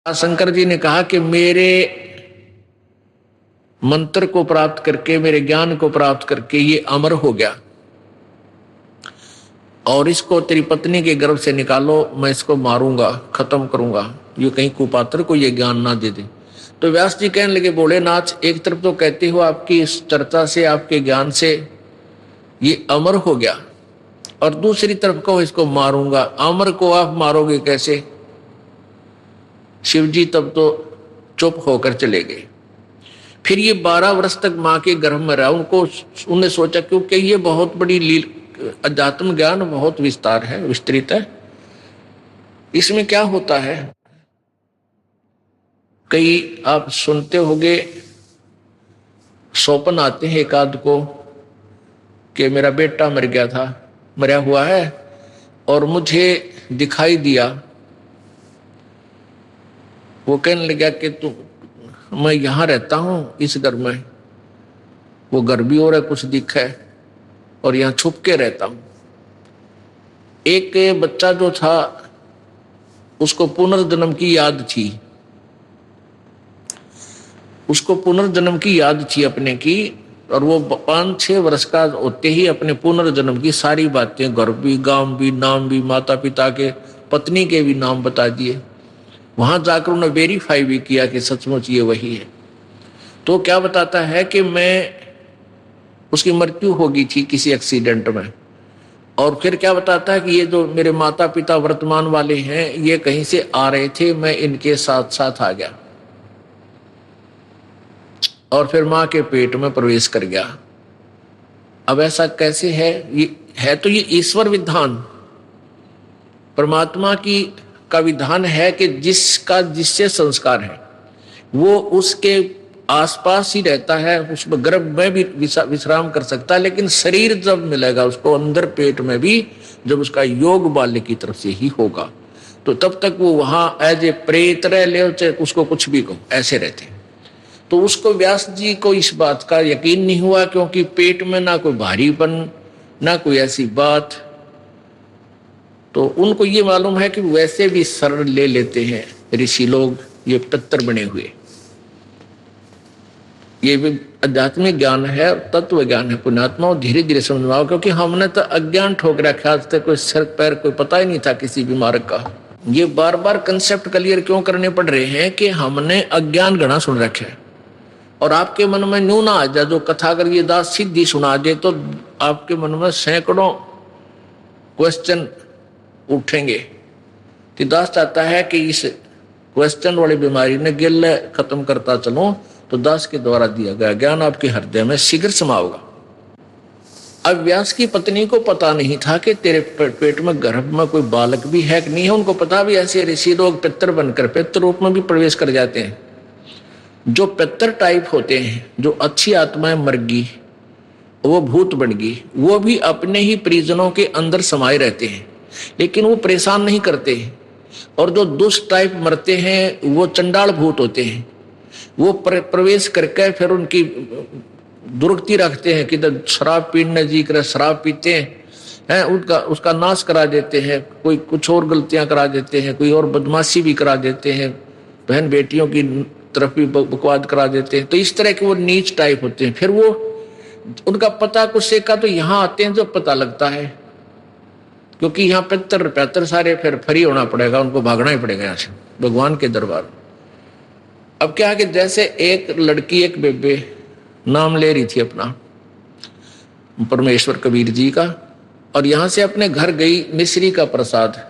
शंकर जी ने कहा कि मेरे मंत्र को प्राप्त करके, मेरे ज्ञान को प्राप्त करके ये अमर हो गया और इसको तेरी पत्नी के गर्भ से निकालो, मैं इसको मारूंगा, खत्म करूंगा, ये कहीं कुपात्र को ये ज्ञान ना दे दे। तो व्यास जी कहने लगे, भोलेनाथ, एक तरफ तो कहते हो आपकी इस चर्चा से, आपके ज्ञान से ये अमर हो गया, और दूसरी तरफ कहो इसको मारूंगा। अमर को आप मारोगे कैसे? शिव जी तब तो चुप होकर चले गए। फिर ये 12 वर्ष तक माँ के गर्भ में रहा। उन्हें सोचा क्योंकि ये बहुत बड़ी अध्यात्म ज्ञान बहुत विस्तार है, विस्तृत है, इसमें क्या होता है। कई आप सुनते होंगे, स्वप्न आते हैं एक आध को कि मेरा बेटा मर गया था, मरा हुआ है और मुझे दिखाई दिया। वो कहने लगा कि मैं यहां रहता हूं इस घर में, वो घर भी और है कुछ दिखा है, और यहां छुप के रहता हूं। एक बच्चा जो था उसको पुनर्जन्म की याद थी, उसको पुनर्जन्म की याद थी अपने की, और वो 5-6 वर्ष का होते ही अपने पुनर्जन्म की सारी बातें, घर भी, गांव भी, नाम भी, माता पिता के, पत्नी के भी नाम बता दिए। वहां जाकर उन्होंने वेरीफाई भी किया कि सचमुच ये वही है। तो क्या बताता है कि उसकी मृत्यु हो गई थी किसी एक्सीडेंट में। और फिर क्या बताता है कि ये जो मेरे माता पिता वर्तमान वाले हैं, ये कहीं से आ रहे थे, मैं इनके साथ साथ आ गया और फिर मां के पेट में प्रवेश कर गया। अब ऐसा कैसे है? ये है तो ये ईश्वर विधान, परमात्मा का विधान है कि जिससे संस्कार है वो उसके आसपास ही रहता है, उसमें गर्भ में भी विश्राम कर सकता है, लेकिन शरीर जब मिलेगा उसको अंदर पेट में भी, जब उसका योग बाल्य की तरफ से ही होगा, तो तब तक वो वहां एज ए प्रेत रह ले, उसको कुछ भी कहो, ऐसे रहते। तो उसको व्यास जी को इस बात का यकीन नहीं हुआ, क्योंकि पेट में ना कोई भारीपन, ना कोई ऐसी बात। तो उनको ये मालूम है कि वैसे भी शरण ले लेते हैं ऋषि लोग, ये पितर बने हुए। ये भी आध्यात्मिक ज्ञान है, तत्व ज्ञान है। पुण्यात्मा धीरे धीरे समझ में आओ, क्योंकि हमने तो अज्ञान ठोक रखा, आज तक कोई सर पैर कोई पता ही नहीं था किसी भी मार्ग का। ये बार बार कंसेप्ट क्लियर क्यों करने पड़ रहे हैं कि हमने अज्ञान घना सुन रखे है, और आपके मन में न्यू ना आ जाए। जो कथा अगर ये दास सीधी सुना दे तो आपके मन में सैकड़ों क्वेश्चन उठेंगे। तो दास चाहता है कि इस क्वेश्चन वाली बीमारी ने गिल्ले खत्म करता चलो, तो दास के द्वारा दिया गया ज्ञान आपके हृदय में शीघ्र समाओगा। अब व्यास की पत्नी को पता नहीं था कि तेरे पेट में गर्भ में कोई बालक भी है कि नहीं है। उनको पता भी ऐसे ऋषि लोग पितर बनकर पितर रूप में भी प्रवेश कर जाते हैं। जो पितर टाइप होते हैं, जो अच्छी आत्माएं मर गई, वो भूत बन गई, वो भी अपने ही परिजनों के अंदर समाये रहते हैं, लेकिन वो परेशान नहीं करते। और जो दुष्ट टाइप मरते हैं वो चंडाल भूत होते हैं, वो प्रवेश करके फिर उनकी दुर्गति रखते हैं कि शराब पीने जी कर शराब पीते हैं, उसका नाश करा देते हैं, कोई कुछ और गलतियां करा देते हैं, कोई और बदमाशी भी करा देते हैं, बहन बेटियों की तरफ भी बकवाद करा देते हैं। तो इस तरह के वो नीच टाइप होते हैं। फिर वो उनका पता कुछ से का तो यहाँ आते हैं जब पता लगता है, क्योंकि यहाँ पितर सारे फिर फ्री होना पड़ेगा, उनको भागना ही पड़ेगा यहाँ से भगवान के दरबार। अब क्या है कि जैसे एक लड़की, एक बेबे नाम ले रही थी अपना परमेश्वर कबीर जी का, और यहां से अपने घर गई मिश्री का प्रसाद।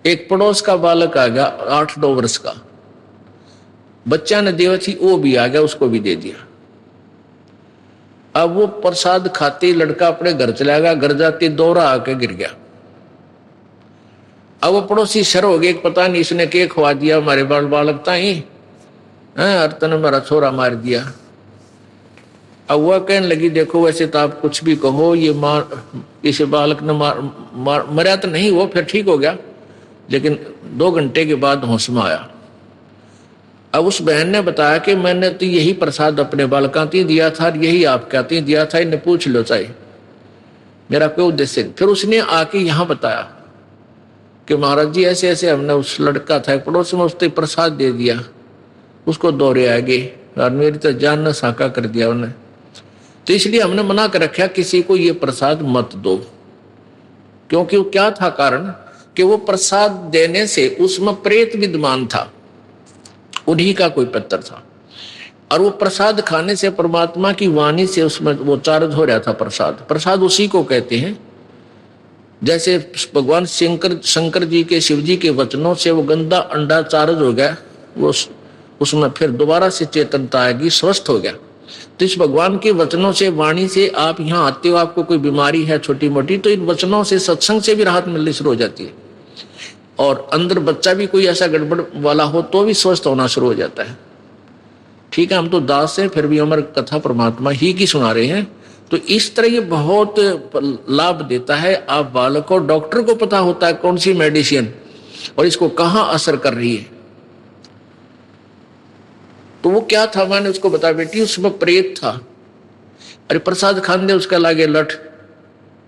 एक पड़ोस का बालक आ गया 8-9 वर्ष का, बच्चा ने देवा थी, वो भी आ गया, उसको भी दे दिया। अब वो प्रसाद खाते ही लड़का अपने घर चला गया, घर जाते दौरा आके गिर गया। अब वो पड़ोसी शर हो गए, पता नहीं इसने क्या खवा दिया हमारे बालक ताई, अर्तन मेरा छोरा मार दिया। अब वह कहने लगी, देखो वैसे तो आप कुछ भी कहो, ये इस बालक ने मरा तो नहीं, वो फिर ठीक हो गया, लेकिन 2 घंटे के बाद होश में आया। अब उस बहन ने बताया कि मैंने तो यही प्रसाद अपने बालका ती दिया था, यही आप कहती दिया था, इन्हें पूछ लो चाहे मेरा कोई उद्देश्य। फिर उसने आके यहाँ बताया कि महाराज जी ऐसे ऐसे हमने उस लड़का था पड़ोस में, उसने प्रसाद दे दिया, उसको दौरे आ गए और मेरी तो जान न साका कर दिया उन्हें। तो इसलिए हमने मना कर रखा किसी को ये प्रसाद मत दो। क्योंकि वो क्या था कारण कि वो प्रसाद देने से उसमें प्रेत विद्यमान था, उन्हीं का कोई पत्थर था, और वो प्रसाद खाने से परमात्मा की वाणी से उसमें वो चार्ज हो रहा था। प्रसाद प्रसाद उसी को कहते हैं। जैसे भगवान शंकर जी के, शिव जी के वचनों से वो गंदा अंडा चार्ज हो गया, वो उसमें फिर दोबारा से चेतनता आएगी, स्वस्थ हो गया। तो इस भगवान के वचनों से, वाणी से आप यहाँ आते हो, आपको कोई बीमारी है छोटी मोटी, तो इन वचनों से, सत्संग से भी राहत मिलनी शुरू हो जाती है। और अंदर बच्चा भी कोई ऐसा गड़बड़ वाला हो तो भी स्वस्थ होना शुरू हो जाता है। ठीक है, हम तो दास हैं, फिर भी हमारी कथा परमात्मा ही की सुना रहे हैं। तो इस तरह ये बहुत लाभ देता है। आप बालक को, डॉक्टर को पता होता है कौन सी मेडिसिन और इसको कहाँ असर कर रही है। तो वो क्या था, मैंने उसको बताया, बेटी उसमें प्रेत था। अरे प्रसाद खान दे उसका लागे लठ,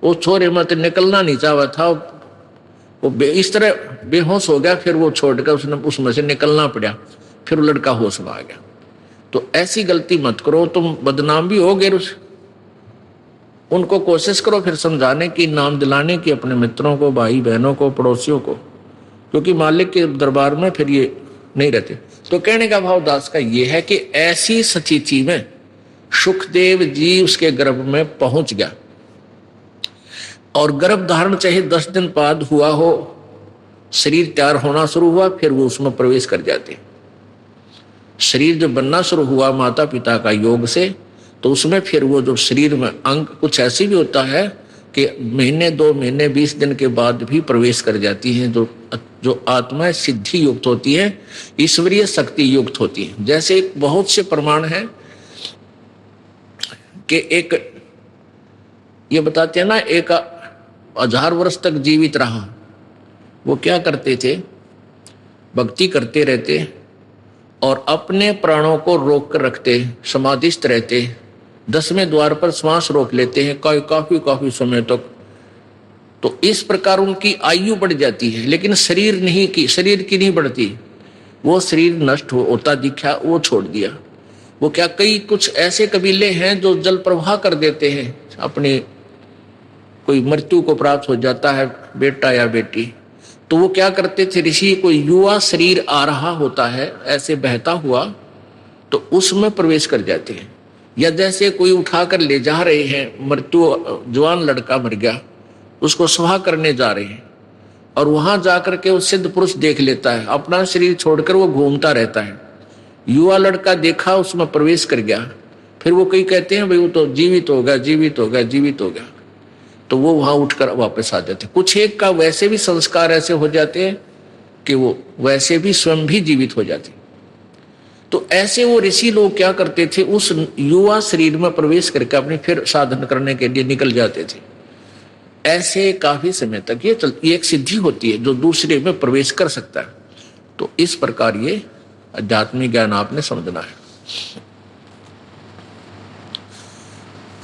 वो छोरे मत निकलना नहीं चाहा था, वो इस तरह बेहोश हो गया। फिर वो छोड़कर उसने उसमें से निकलना पड़ा, फिर वो लड़का होश में आ गया। तो ऐसी गलती मत करो, तुम बदनाम भी होगे। उनको कोशिश करो फिर समझाने की, नाम दिलाने की, अपने मित्रों को, भाई बहनों को, पड़ोसियों को, क्योंकि मालिक के दरबार में फिर ये नहीं रहते। तो कहने का भाव दास का ये है कि ऐसी सचीची में सुखदेव जी उसके गर्भ में पहुंच गया, और गर्भ धारण चाहे 10 दिन बाद हुआ हो, शरीर तैयार होना शुरू हुआ, फिर वो उसमें प्रवेश कर जाते। शरीर जब बनना शुरू हुआ माता पिता का योग से, तो उसमें फिर वो जो शरीर में अंग कुछ ऐसी भी होता है कि महीने 2 महीने 20 दिन के बाद भी प्रवेश कर जाती हैं। जो आत्मा सिद्धि युक्त होती है, ईश्वरीय शक्ति युक्त होती है। जैसे बहुत से प्रमाण हैं कि एक ये बताते हैं ना, एक 1000 वर्ष तक जीवित रहा। वो क्या करते थे, भक्ति करते रहते और अपने प्राणों को रोक कर रखते, समाधिस्थ रहते, 10वें द्वार पर श्वास रोक लेते हैं काफी समय तक। तो इस प्रकार उनकी आयु बढ़ जाती है, लेकिन शरीर की नहीं बढ़ती। वो शरीर नष्ट होता दिखा, वो छोड़ दिया। वो क्या, कई कुछ ऐसे कबीले हैं जो जल प्रवाह कर देते हैं, अपनी कोई मृत्यु को प्राप्त हो जाता है बेटा या बेटी, तो वो क्या करते थे ऋषि, कोई युवा शरीर आ रहा होता है ऐसे बहता हुआ, तो उसमें प्रवेश कर जाते हैं। या जैसे कोई उठाकर ले जा रहे हैं, मृत्यु जवान लड़का मर गया, उसको सुहा करने जा रहे हैं, और वहां जाकर के वो सिद्ध पुरुष देख लेता है, अपना शरीर छोड़कर वो घूमता रहता है। युवा लड़का देखा, उसमें प्रवेश कर गया, फिर वो कई कहते हैं भाई वो तो जीवित हो गया, तो वो वहां उठकर वापस आ जाते। कुछ एक का वैसे भी संस्कार ऐसे हो जाते हैं कि वो वैसे भी स्वयं भी जीवित हो जाते। तो ऐसे वो ऋषि लोग क्या करते थे, उस युवा शरीर में प्रवेश करके अपने फिर साधन करने के लिए निकल जाते थे। ऐसे काफी समय तक ये एक सिद्धि होती है जो दूसरे में प्रवेश कर सकता है। तो इस प्रकार ये आध्यात्मिक ज्ञान आपने समझना है।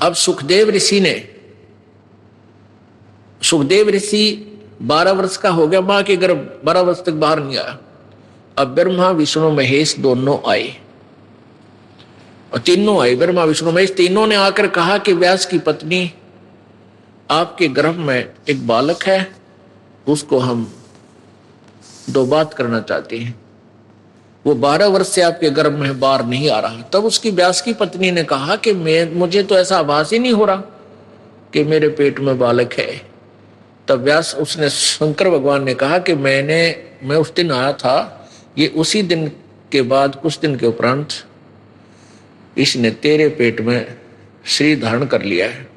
अब सुखदेव ऋषि 12 वर्ष का हो गया, मां के गर्भ 12 वर्ष तक बाहर नहीं आया। अब ब्रह्मा विष्णु महेश दोनों आए, और तीनों आए, ब्रह्मा विष्णु महेश तीनों ने आकर कहा कि व्यास की पत्नी, आपके गर्भ में एक बालक है, उसको हम 2 बात करना चाहते हैं। वो 12 वर्ष से आपके गर्भ में बाहर नहीं आ रहा। तब उसकी व्यास की पत्नी ने कहा कि मुझे तो ऐसा आभास ही नहीं हो रहा कि मेरे पेट में बालक है। तब व्यास उसने शंकर भगवान ने कहा कि मैं उस दिन आया था, ये उसी दिन के बाद कुछ दिन के उपरांत इसने तेरे पेट में शरीर धारण कर लिया है।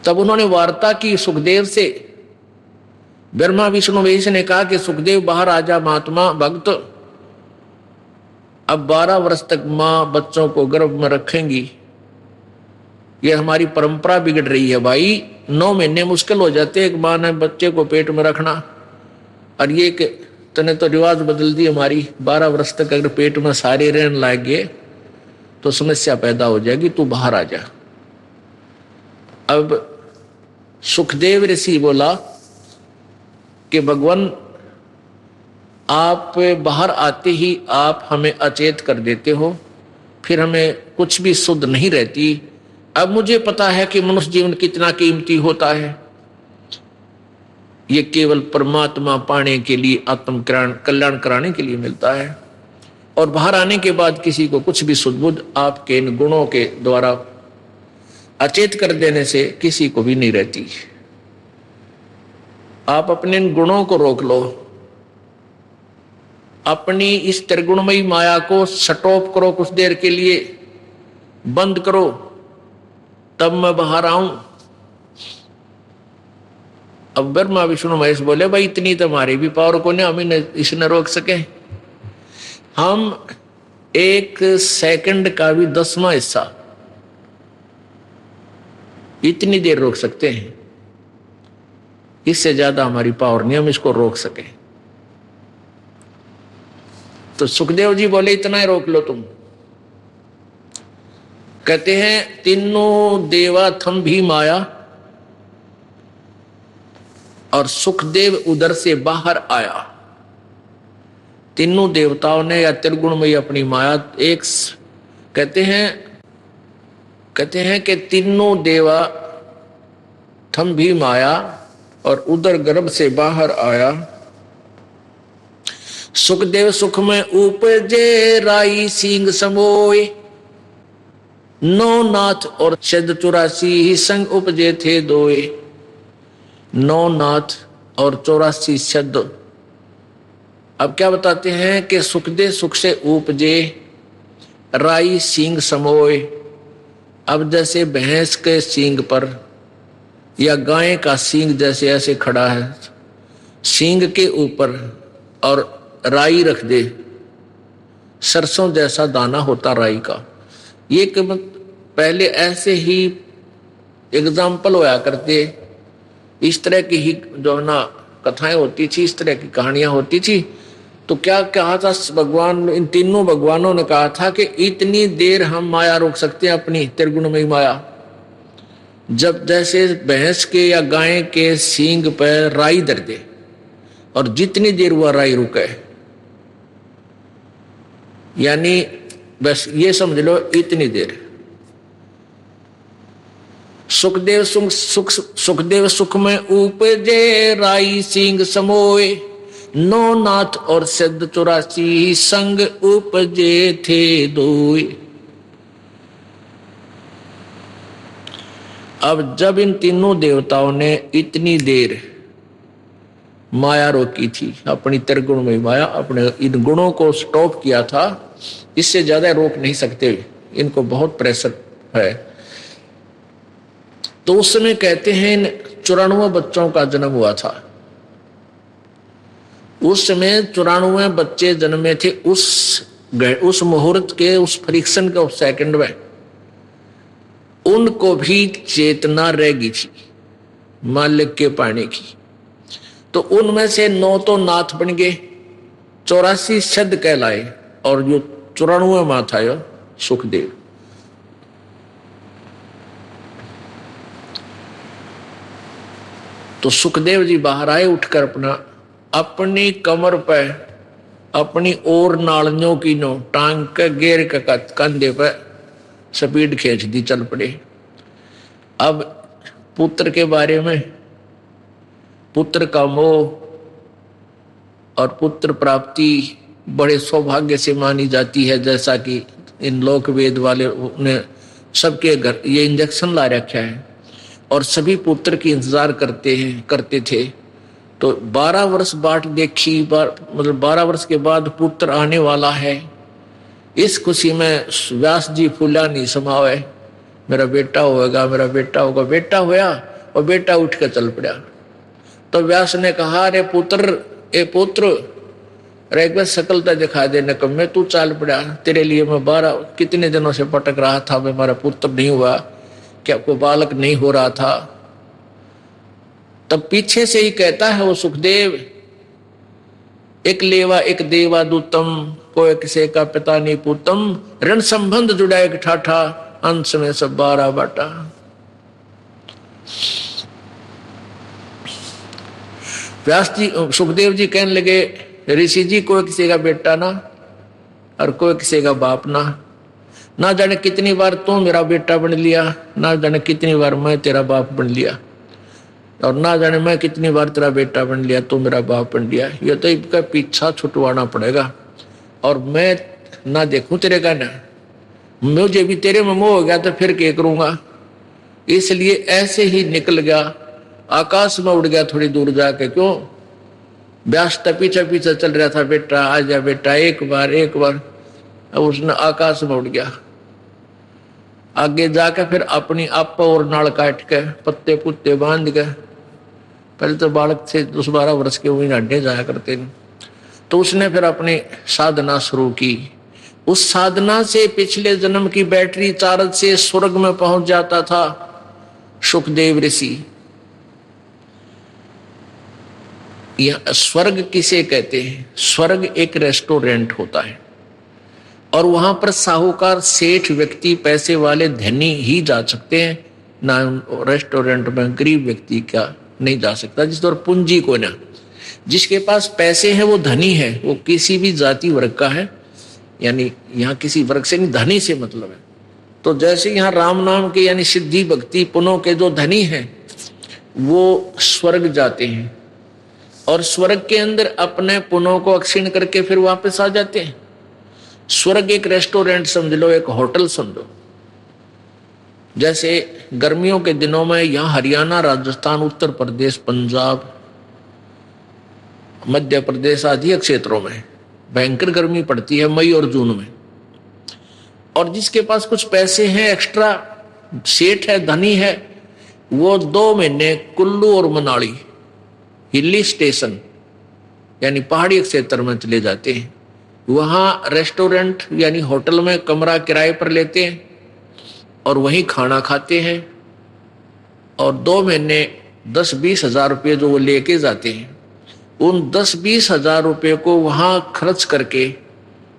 तब उन्होंने वार्ता की सुखदेव से। ब्रह्मा विष्णु महेश ने कहा कि सुखदेव बाहर आजा महात्मा भक्त, अब 12 वर्ष तक मां बच्चों को गर्भ में रखेंगी, ये हमारी परंपरा बिगड़ रही है भाई। 9 महीने मुश्किल हो जाते एक मां ने बच्चे को पेट में रखना, और ये कि तूने तो रिवाज बदल दी हमारी, 12 वर्ष तक अगर पेट में सारे रहने लग गए तो समस्या पैदा हो जाएगी, तू बाहर आ जा। अब सुखदेव ऋषि बोला कि भगवान आप बाहर आते ही आप हमें अचेत कर देते हो, फिर हमें कुछ भी सुध नहीं रहती। अब मुझे पता है कि मनुष्य जीवन कितना कीमती होता है, ये केवल परमात्मा पाने के लिए, आत्म कल्याण कराने के लिए मिलता है। और बाहर आने के बाद किसी को कुछ भी सुध-बुध आपके इन गुणों के द्वारा अचेत कर देने से किसी को भी नहीं रहती। आप अपने इन गुणों को रोक लो, अपनी इस त्रिगुणमयी माया को स्टॉप करो, कुछ देर के लिए बंद करो, तब मैं बाहर आऊं। अब ब्रह्मा विष्णु महेश बोले भाई इतनी तो हमारी भी पावर को नहीं, हम इसने रोक सके। हम 1 सेकंड का भी 10वां हिस्सा इतनी देर रोक सकते हैं, इससे ज्यादा हमारी पावर नहीं हम इसको रोक सके। तो सुखदेव जी बोले इतना ही रोक लो तुम। कहते हैं तीनों देवा थम भी माया, और सुखदेव उधर से बाहर आया। तीनों देवताओं ने या त्रिगुणमयी अपनी माया एक कहते हैं कि तीनों देवा थम भी माया और उधर गर्भ से बाहर आया। सुखदेव सुख में उपजे राई सिंह समोए, 9 नाथ और शब्द 84 ही संग उपजे थे दोए। 9 नाथ और 84 शब्द। अब क्या बताते हैं कि सुखदेव सुख से उपजे राई सींग समोए। अब जैसे भैंस के सींग पर या गाय का सींग जैसे ऐसे खड़ा है, सींग के ऊपर और राई रख दे, सरसों जैसा दाना होता राई का। ये पहले ऐसे ही एग्जाम्पल होया करते, इस तरह की ही जो ना कथाएं होती थी, इस तरह की कहानियां होती थी। तो क्या कहा था भगवान, इन तीनों भगवानों ने कहा था कि इतनी देर हम माया रोक सकते हैं, अपनी त्रिगुणमयी माया। जब जैसे भैंस के या गाय के सींग पर राई धर दे और जितनी देर वह राई रुके, यानी बस ये समझ लो इतनी देर। सुखदेव सुख में उपजे राई सिंह समोए, 9 नाथ और सिद्ध 84 संग उपजे थे दोए। अब जब इन तीनों देवताओं ने इतनी देर माया रोकी थी, अपनी त्रिगुण में माया, अपने इन गुणों को स्टॉप किया था, इससे ज्यादा रोक नहीं सकते, इनको बहुत प्रेशर है। तो उस समय कहते हैं 94 बच्चों का जन्म हुआ था। उस समय 94 बच्चे जन्मे थे। उस मुहूर्त के, उस फ्रिक्शन के, उस सेकंड में उनको भी चेतना रह गई थी मालिक के पाने की। तो उनमें से 9 तो नाथ बन गए, 84 शब्द कहलाए, और जो 94वां था यो सुखदेव। तो सुखदेव जी बाहर आए, उठकर अपनी कमर पे अपनी और नालियों की नो टांग के गेर के कंधे पे स्पीड खींच दी, चल पड़े। अब पुत्र के बारे में, पुत्र का मोह और पुत्र प्राप्ति बड़े सौभाग्य से मानी जाती है, जैसा कि इन लोक वेद वाले ने सबके घर ये इंजेक्शन ला रखा है और सभी पुत्र की इंतजार करते थे। तो 12 वर्ष बाट देखी, मतलब 12 वर्ष के बाद पुत्र आने वाला है। इस खुशी में व्यास जी फूला नहीं समावे, मेरा बेटा होगा, मेरा बेटा होगा। बेटा होया और बेटा उठ के चल पड़ा। तो व्यास ने कहा, अरे पुत्र, ए पुत्र, अरे एक बार शकल तो दिखा दे, न कम में तू चाल पड़ा। तेरे लिए मैं 12 कितने दिनों से भटक रहा था, मैं मेरा पुत्र नहीं हुआ, क्या कोई बालक नहीं हो रहा था। तब पीछे से ही कहता है वो सुखदेव, एक लेवा एक देवा दूतम, कोई किसे का पिता नहीं पूतम, ऋण संबंध जुड़ा एक ठाठा, अंश में सब 12 बाटा। व्यास जी सुखदेव जी कहने लगे, ऋषि जी कोई किसी का बेटा ना और कोई किसी का बाप ना जाने कितनी बार तू मेरा बेटा बन लिया, ना जाने कितनी बार मैं तेरा बाप बन लिया, और ना जाने मैं कितनी बार तेरा बेटा बन लिया, तू मेरा बाप बन लिया। ये तो इसका पीछा छुटवाना पड़ेगा, और मैं ना देखूं तेरे का ना, मुझे भी तेरे में मोह हो गया तो फिर क्या करूंगा। इसलिए ऐसे ही निकल गया, आकाश में उड़ गया थोड़ी दूर जाके। क्यों? व्यास पीछे पीछे चल रहा था, बेटा आ जा बेटा, एक बार। अब उसने आकाश में उड़ गया। आगे जाके फिर अपनी आप और नाल काट के पत्ते पुत्ते बांध के, पहले तो बालक से 10-12 वर्ष के वही अड्डे जाया करते नहीं, तो उसने फिर अपनी साधना शुरू की। उस साधना से पिछले जन्म की बैटरी चार्ज से स्वर्ग में पहुंच जाता था सुखदेव ऋषि। यह स्वर्ग किसे कहते हैं? स्वर्ग एक रेस्टोरेंट होता है, और वहां पर साहूकार, सेठ व्यक्ति, पैसे वाले, धनी ही जा सकते हैं, ना रेस्टोरेंट में गरीब व्यक्ति का नहीं जा सकता। जिस तरह पूंजी को ना, जिसके पास पैसे हैं वो धनी है, वो किसी भी जाति वर्ग का है, यानी यहाँ किसी वर्ग से नहीं, धनी से मतलब है। तो जैसे यहाँ राम नाम के यानी सिद्धि भक्ति पुनों के जो धनी हैं वो स्वर्ग जाते हैं, और स्वर्ग के अंदर अपने पुनों को अक्षीण करके फिर वापस आ जाते हैं। स्वर्ग एक रेस्टोरेंट समझ लो, एक होटल समझो। जैसे गर्मियों के दिनों में यहाँ हरियाणा, राजस्थान, उत्तर प्रदेश, पंजाब, मध्य प्रदेश आदि क्षेत्रों में भयंकर गर्मी पड़ती है मई और जून में, और जिसके पास कुछ पैसे हैं, एक्स्ट्रा सेठ है, धनी है, वो 2 महीने कुल्लू और मनाली हिली स्टेशन यानी पहाड़ी क्षेत्र में चले जाते हैं। वहां रेस्टोरेंट यानी होटल में कमरा किराए पर लेते हैं और वहीं खाना खाते हैं, और 2 महीने 10-20 हजार रुपये जो वो लेके जाते हैं, उन 10-20 हजार रुपये को वहां खर्च करके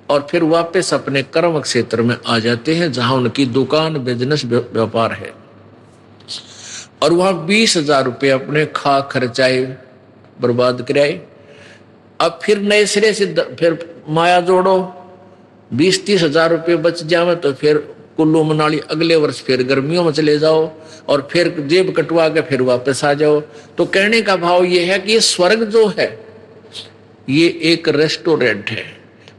और फिर वापस अपने कर्म क्षेत्र में आ जाते हैं, जहां उनकी दुकान, बिजनेस, व्यापार है, और वहां 20 हजार रुपये अपने खा खर्चाए, बर्बाद कराए। अब फिर नए सिरे से फिर माया जोड़ो, 20-30 हजार रुपये बच जाए तो फिर कुल्लू मनाली अगले वर्ष फिर गर्मियों में चले जाओ, और फिर जेब कटवा के फिर वापस आ जाओ। तो कहने का भाव ये है कि स्वर्ग जो है ये एक रेस्टोरेंट है,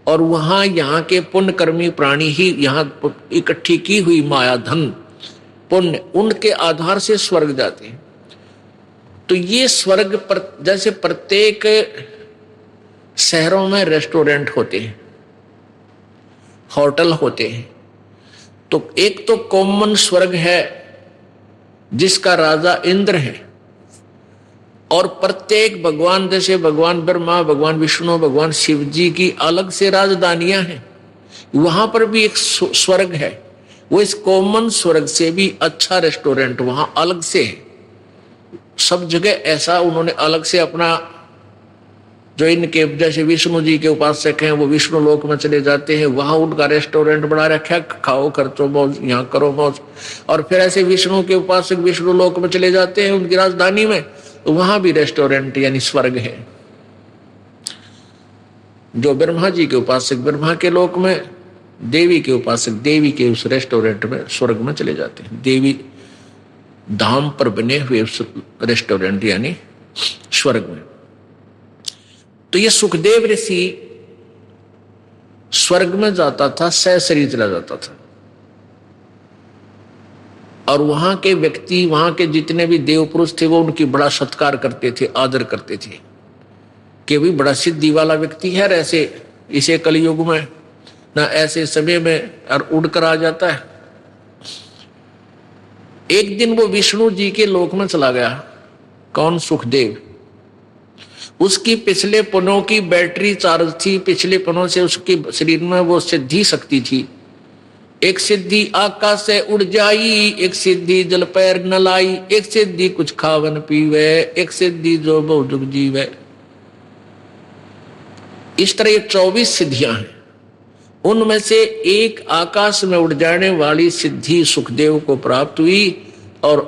और वहां यहाँ के पुण्यकर्मी प्राणी ही यहाँ इकट्ठी की हुई माया, धन, पुण्य, उनके आधार से स्वर्ग जाते हैं। तो ये स्वर्ग पर जैसे प्रत्येक शहरों में रेस्टोरेंट होते हैं, होटल होते हैं, तो एक तो कॉमन स्वर्ग है जिसका राजा इंद्र है, और प्रत्येक भगवान, जैसे भगवान ब्रह्मा, भगवान विष्णु, भगवान शिव जी की अलग से राजधानियां हैं, वहां पर भी एक स्वर्ग है। वो इस कॉमन स्वर्ग से भी अच्छा रेस्टोरेंट वहां अलग से है। सब जगह ऐसा उन्होंने अलग से अपना, जो इनके जैसे विष्णु जी के उपासक हैं वो विष्णु लोक में चले जाते हैं, वहां उनका रेस्टोरेंट बना रखा, खाओ खर्चो मौज, यहाँ करो मौज। और फिर ऐसे विष्णु के उपासक विष्णु लोक में चले जाते हैं उनकी राजधानी में, तो वहां भी रेस्टोरेंट यानी स्वर्ग है। जो ब्रह्मा जी के उपासक ब्रह्मा के लोक में, देवी के उपासक देवी के उस रेस्टोरेंट में, स्वर्ग में चले जाते हैं, देवी धाम पर बने हुए रेस्टोरेंट यानी स्वर्ग में। तो ये सुखदेव ऋषि स्वर्ग में जाता था, सहशरीर चला जाता था, और वहां के व्यक्ति, वहां के जितने भी देव पुरुष थे वो उनकी बड़ा सत्कार करते थे, आदर करते थे कि भी बड़ा सिद्धि वाला व्यक्ति है। ऐसे इसे कलयुग में ना ऐसे समय में और उड़कर आ जाता है। एक दिन वो विष्णु जी के लोक में चला गया। कौन? सुखदेव। उसकी पिछले पनों की बैटरी चार्ज थी, पिछले पनों से उसके शरीर में वो सिद्धि शक्ति थी। एक सिद्धि आकाश से उड़ जाई, एक सिद्धि जल पैर न लाई, एक सिद्धि कुछ खावन पीवे, एक सिद्धि जो बहु जुग जीवे। इस तरह ये 24 सिद्धियां हैं। उनमें से एक आकाश में उड़ जाने वाली सिद्धि सुखदेव को प्राप्त हुई, और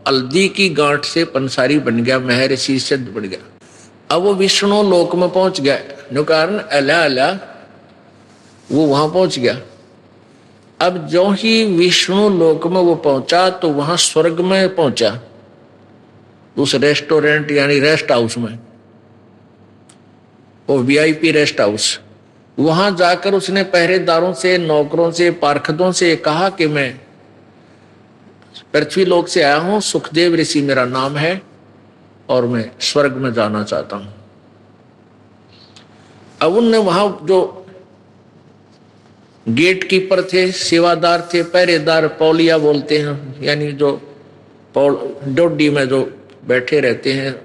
हल्दी की गांठ से पंसारी बन गया, महर्षि सिद्ध बन गया। अब वो विष्णु लोक में पहुंच गया, जो कारण अला अला वो वहां पहुंच गया। अब जो ही विष्णु लोक में वो पहुंचा तो वहां स्वर्ग में पहुंचा, उस रेस्टोरेंट यानी रेस्ट हाउस में, वो वीआईपी रेस्ट हाउस। वहां जाकर उसने पहरेदारों से, नौकरों से, पार्षदों से कहा कि मैं पृथ्वी लोक से आया हूं, सुखदेव ऋषि मेरा नाम है और मैं स्वर्ग में जाना चाहता हूं। अब उनने वहां जो गेट कीपर थे, सेवादार थे, पहरेदार, पौलिया बोलते हैं, यानी जो डोडी में जो बैठे रहते हैं,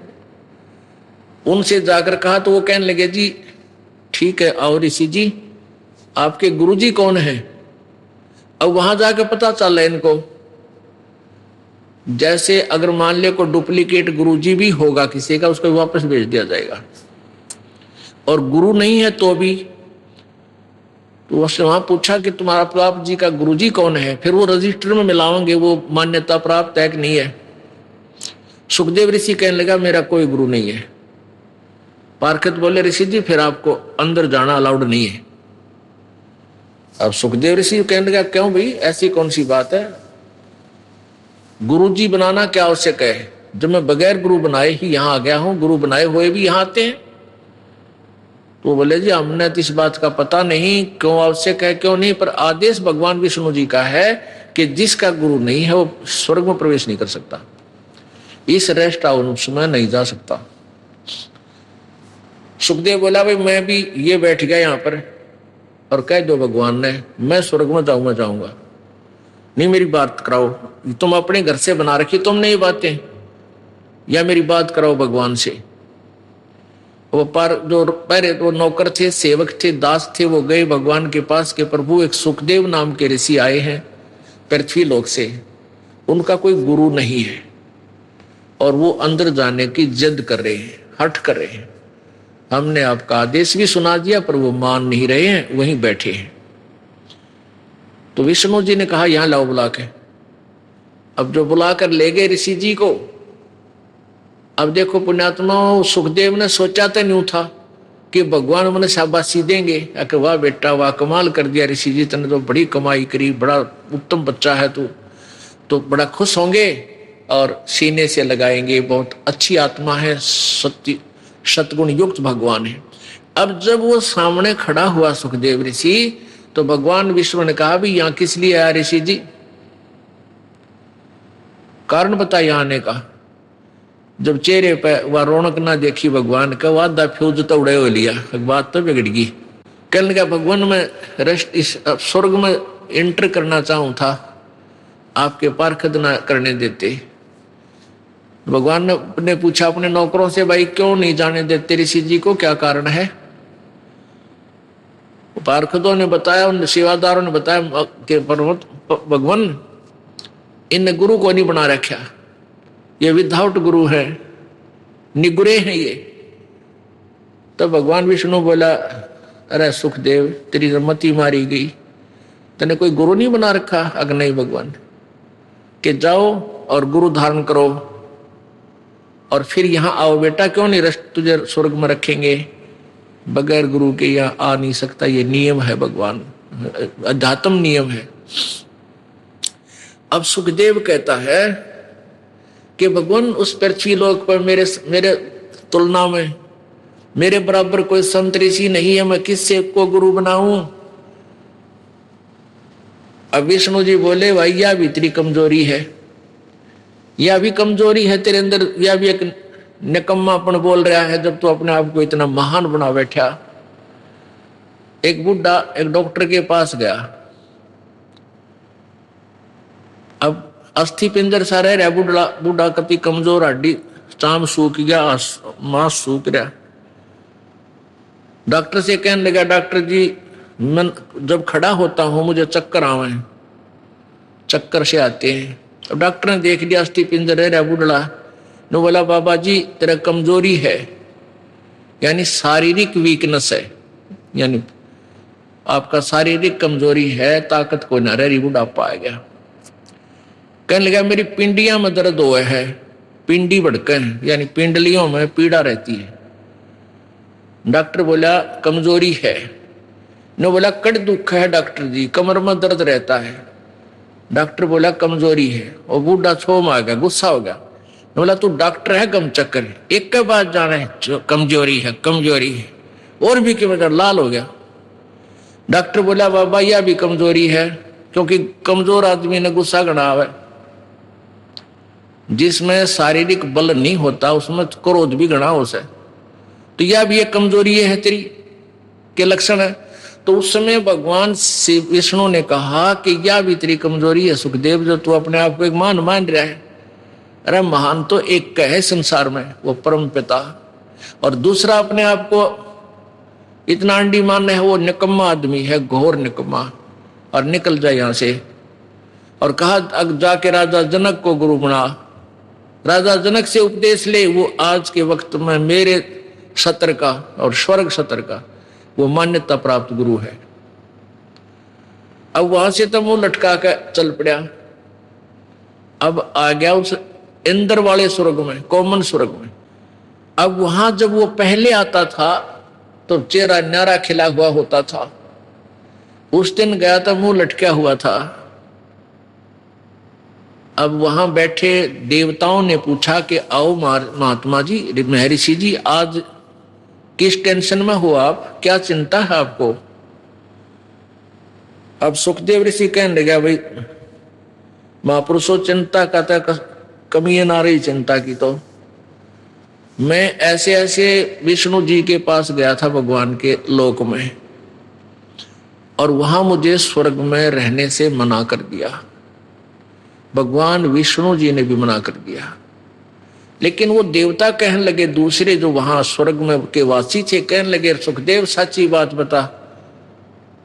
उनसे जाकर कहा तो वो कहने लगे जी ठीक है, और ऋषि जी आपके गुरुजी कौन है? अब वहां जाकर पता चल रहा है इनको, जैसे अगर मान ले को डुप्लीकेट गुरुजी भी होगा किसी का, उसको वापस भेज दिया जाएगा, और गुरु नहीं है तो भी। तो उसने वहां पूछा कि तुम्हारा प्रताप जी का गुरुजी कौन है, फिर वो रजिस्टर में मिलाओगे वो मान्यता प्राप्त है कि नहीं है। सुखदेव ऋषि कहने लगा मेरा कोई गुरु नहीं है। पार्षद बोले ऋषि जी फिर आपको अंदर जाना अलाउड नहीं है। अब सुखदेव ऋषि कहने लगा क्यों भाई, ऐसी कौन सी बात है, गुरुजी बनाना क्या आवश्यक है, जब मैं बगैर गुरु बनाए ही यहां आ गया हूं, गुरु बनाए हुए भी यहां आते हैं। तो बोले जी हमने तो इस बात का पता नहीं क्यों आवश्यक है क्यों नहीं, पर आदेश भगवान विष्णु जी का है कि जिसका गुरु नहीं है वो स्वर्ग में प्रवेश नहीं कर सकता, इस रेस्ट हाउस में नहीं जा सकता। सुखदेव बोला भाई मैं भी ये बैठ गया यहां पर और कह दो भगवान ने मैं स्वर्ग में जाऊंगा, नहीं मेरी बात कराओ, तुम अपने घर से बना रखी तुमने ये बातें, या मेरी बात कराओ भगवान से। वो पर जो पहले वो नौकर थे, सेवक थे, दास थे, वो गए भगवान के पास के प्रभु एक सुखदेव नाम के ऋषि आए हैं पृथ्वी लोक से, उनका कोई गुरु नहीं है और वो अंदर जाने की जिद कर रहे हैं, हठ कर रहे हैं, हमने आपका आदेश भी सुना दिया पर वो मान नहीं रहे हैं, वहीं बैठे हैं। तो विष्णु जी ने कहा यहां लाओ बुला के। अब जो बुलाकर ले गए ऋषि जी को, अब देखो पुण्यात्मा सुखदेव ने सोचा तो नहीं था कि भगवान मैंने शाबाशी देंगे, कि वाह बेटा वाह कमाल कर दिया ऋषि जी, तने तो बड़ी कमाई करी, बड़ा उत्तम बच्चा है तू, तो बड़ा खुश होंगे और सीने से लगाएंगे, बहुत अच्छी आत्मा है, सत्य सतगुण युक्त भगवान है। अब जब वो सामने खड़ा हुआ सुखदेव ऋषि, तो भगवान विष्णु ने कहा भी यहां किस लिए आया ऋषि जी, कारण बता यहां आने का। जब चेहरे पर वह रौनक ना देखी भगवान का, वादा फ्यूज तो उड़े हो लिया, बात तो बिगड़ गई। कहने लगा भगवान मैं रेस्ट इस स्वर्ग में एंटर करना चाहूं था, आपके पार्षद ना करने देते। भगवान ने पूछा अपने नौकरों से भाई क्यों नहीं जाने देते ऋषि जी को, क्या कारण है? पार्षदों ने बताया, उन सेवादारों ने बताया कि भगवान इन गुरु को नहीं बना रखा, ये विदाउट गुरु है, निगुरे हैं ये। तो भगवान विष्णु बोला अरे सुखदेव तेरी मति मारी गई, तने कोई गुरु नहीं बना रखा? अगर नहीं भगवान कि जाओ और गुरु धारण करो और फिर यहां आओ बेटा, क्यों नहीं रस्ट तुझे स्वर्ग में रखेंगे, बगैर गुरु के यहां आ नहीं सकता, ये नियम है भगवान, अध्यात्म नियम है। अब सुखदेव कहता है कि भगवान उस पृथ्वी लोक पर मेरे तुलना में मेरे बराबर कोई संत ऋषि नहीं है, मैं किससे को गुरु बनाऊं? अब विष्णु जी बोले भाई यह भी तेरी कमजोरी है, यह भी कमजोरी है तेरे अंदर, यह भी एक निकम्मापन बोल रहा है जब तू अपने आप को इतना महान बना बैठा। एक बुढ़ा एक डॉक्टर के पास गया, अब अस्थि पिंजर सा रह रहा, बुढ़ा कति कमजोर, हड्डी चाम सूख गया, मांस सूख रहा। डॉक्टर से कहने लगा डॉक्टर जी मैं जब खड़ा होता हूं मुझे चक्कर आवे, चक्कर से आते हैं। अब डॉक्टर ने देख लिया अस्थि पिंजर रह रहा बुढ़ा, ने बोला बाबा जी तेरा कमजोरी है, यानी शारीरिक वीकनेस है, यानी आपका शारीरिक कमजोरी है, ताकत कोई ना रही, बुढ़ापा आ गया। कहने लगा मेरी पिंडियां में दर्द हुआ है, पिंडी भड़के हैं, यानी पिंडलियों में पीड़ा रहती है, डॉक्टर बोला कमजोरी है। ने बोला कड़ दुख है डॉक्टर जी, कमर में दर्द रहता है। डॉक्टर बोला कमजोरी है। और बूढ़ा छोम आ गया, गुस्सा हो गया। बोला तू डॉक्टर है गम चक्कर, एक के बाद जाना है कमजोरी है कमजोरी है, और भी क्यों मतलब लाल हो गया। डॉक्टर बोला बाबा यह भी कमजोरी है, क्योंकि कमजोर आदमी ने गुस्सा गणा है, जिसमें शारीरिक बल नहीं होता उसमें क्रोध भी गणा हो से, तो यह भी एक कमजोरी है तेरी के लक्षण है। तो उस समय भगवान शिव विष्णु ने कहा कि यह भी तेरी कमजोरी है सुखदेव, जो तू अपने आप को एक मान मान रहा है। अरे महान तो एक का है संसार में, वो परम पिता, और दूसरा अपने आप को इतना अंडी मानना है, वो निकम्मा आदमी है, घोर निकम्मा, और निकल जाए यहां से। और कहा अब जाके राजा जनक को गुरु बना, राजा जनक से उपदेश ले, वो आज के वक्त में मेरे सत्र का और स्वर्ग सत्र का वो मान्यता प्राप्त गुरु है। अब वहां से तो मुंह लटका कर चल पड़ा। अब आ गया उस इंद्र वाले स्वर्ग में, कॉमन स्वर्ग में। अब वहां जब वो पहले आता था तो चेहरा न्यारा खिला हुआ होता था, उस दिन गया था मुंह लटका हुआ था। अब वहां बैठे देवताओं ने पूछा कि आओ महात्मा जी, महर्षि जी, आज किस टेंशन में हो आप, क्या चिंता है आपको। अब सुखदेव ऋषि कहने लगा भाई महापुरुषों चिंता का कमी है ना रही चिंता की। तो मैं ऐसे ऐसे विष्णु जी के पास गया था भगवान के लोक में, और वहां मुझे स्वर्ग में रहने से मना कर दिया, भगवान विष्णु जी ने भी मना कर दिया। लेकिन वो देवता कहने लगे, दूसरे जो वहां स्वर्ग में के वासी थे, कहने लगे सुखदेव सच्ची बात बता,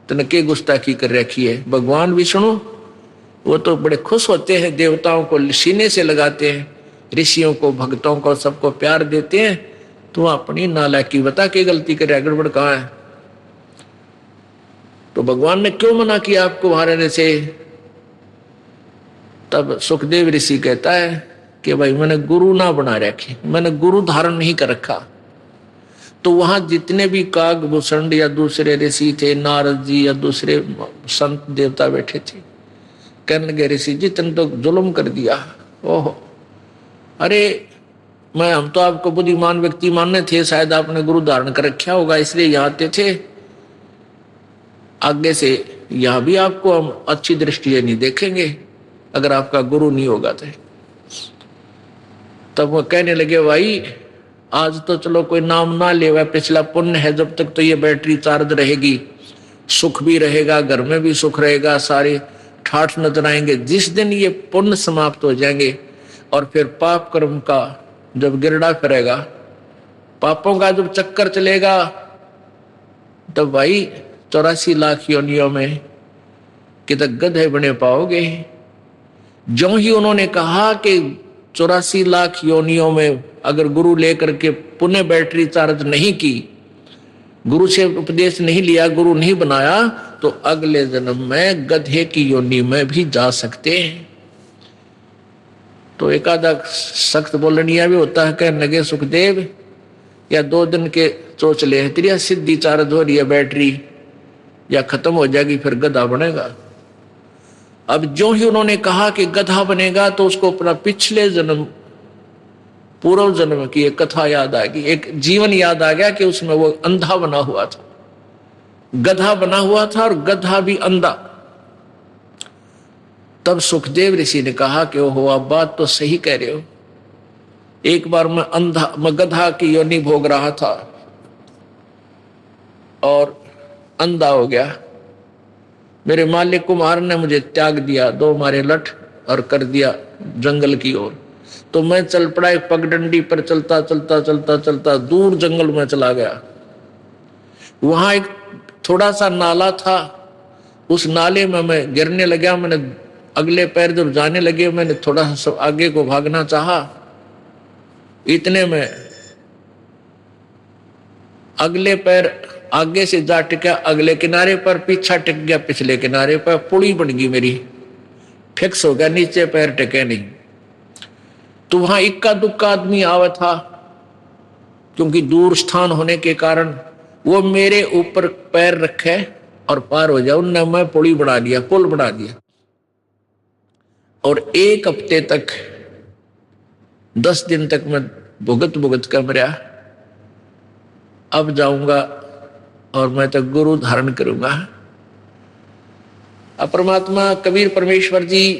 तने के गुस्ताखी कर रखी है। भगवान विष्णु वो तो बड़े खुश होते हैं, देवताओं को सीने से लगाते हैं, ऋषियों को भक्तों को सबको प्यार देते हैं। तो अपनी नालायकी बता के गलती करे, गड़बड़ कहाँ है। तो भगवान ने क्यों मना किया आपको वहां रहने से। तब सुखदेव ऋषि कहता है कि भाई मैंने गुरु ना बना रखे, मैंने गुरु धारण नहीं कर रखा। तो वहां जितने भी कागभूषण या दूसरे ऋषि थे, नारद जी या दूसरे संत देवता बैठे थे, कहने लगे ऋषि जी तुम तो जुल्म कर दिया। ओहो, अरे हम तो आपको बुद्धिमान व्यक्ति मानने थे, शायद आपने गुरु धारण कर रखा होगा इसलिए यहाँ आते थे, आगे से यहाँ भी आपको हम अच्छी दृष्टि से नहीं देखेंगे अगर आपका गुरु नहीं होगा तो। तब वो कहने लगे भाई आज तो चलो कोई नाम ना लेवा, पिछला पुण्य है, जब तक तो ये बैटरी चार्ज रहेगी, सुख भी रहेगा, घर में भी सुख रहेगा, सारे ठाठ नजर आएंगे। जिस दिन ये पुण्य समाप्त हो जाएंगे और फिर पाप कर्म का जब गिरडा फिरेगा, पापों का जब चक्कर चलेगा, तब भाई 84 लाख योनियों में कितने गधे बने पाओगे। जो ही उन्होंने कहा कि 84 लाख योनियों में अगर गुरु लेकर के पुनः बैटरी चार्ज नहीं की, गुरु से उपदेश नहीं लिया, गुरु नहीं बनाया, तो अगले जन्म में गधे की योनि में भी जा सकते हैं। तो एकादा सख्त बोलनिया भी होता है, कहने लगे सुखदेव या 2 दिन के चोचले हैं, तेरी सिद्धि चार्ज हो रही है बैटरी, या खत्म हो जाएगी फिर गधा बनेगा। अब जो ही उन्होंने कहा कि गधा बनेगा तो उसको अपना पिछले जन्म पूर्व जन्म की एक कथा याद आ गई, एक जीवन याद आ गया कि उसमें वो अंधा बना हुआ था, गधा बना हुआ था और गधा भी अंधा। तब सुखदेव ऋषि ने कहा कि ओहो आप बात तो सही कह रहे हो, एक बार मैं गधा की योनि भोग रहा था और अंधा हो गया। मेरे मालिक कुमार ने मुझे त्याग दिया, 2 मारे लठ और कर दिया जंगल की ओर। तो मैं चल पड़ा एक पगडंडी पर, चलता चलता चलता चलता दूर जंगल में चला गया। वहां एक थोड़ा सा नाला था, उस नाले में मैं गिरने लगा। मैंने अगले पैर जब जाने लगे, मैंने थोड़ा सा आगे को भागना चाहा, इतने में अगले पैर आगे से जा टिका अगले किनारे पर, पीछा टिक गया पिछले किनारे पर, पुड़ी बन गई मेरी, फिक्स हो गया, नीचे पैर टिके नहीं। तो वहां इक्का दुक्का आदमी आवा था, क्योंकि दूर स्थान होने के कारण वो मेरे ऊपर पैर रखे और पार हो जाओ। उनने मैं पुल बना दिया, पुल बना दिया। और 1 हफ्ते तक, 10 दिन तक मैं भुगत भुगत कर मरा। अब जाऊंगा और मैं तो गुरु धारण करूंगा। अब परमात्मा कबीर परमेश्वर जी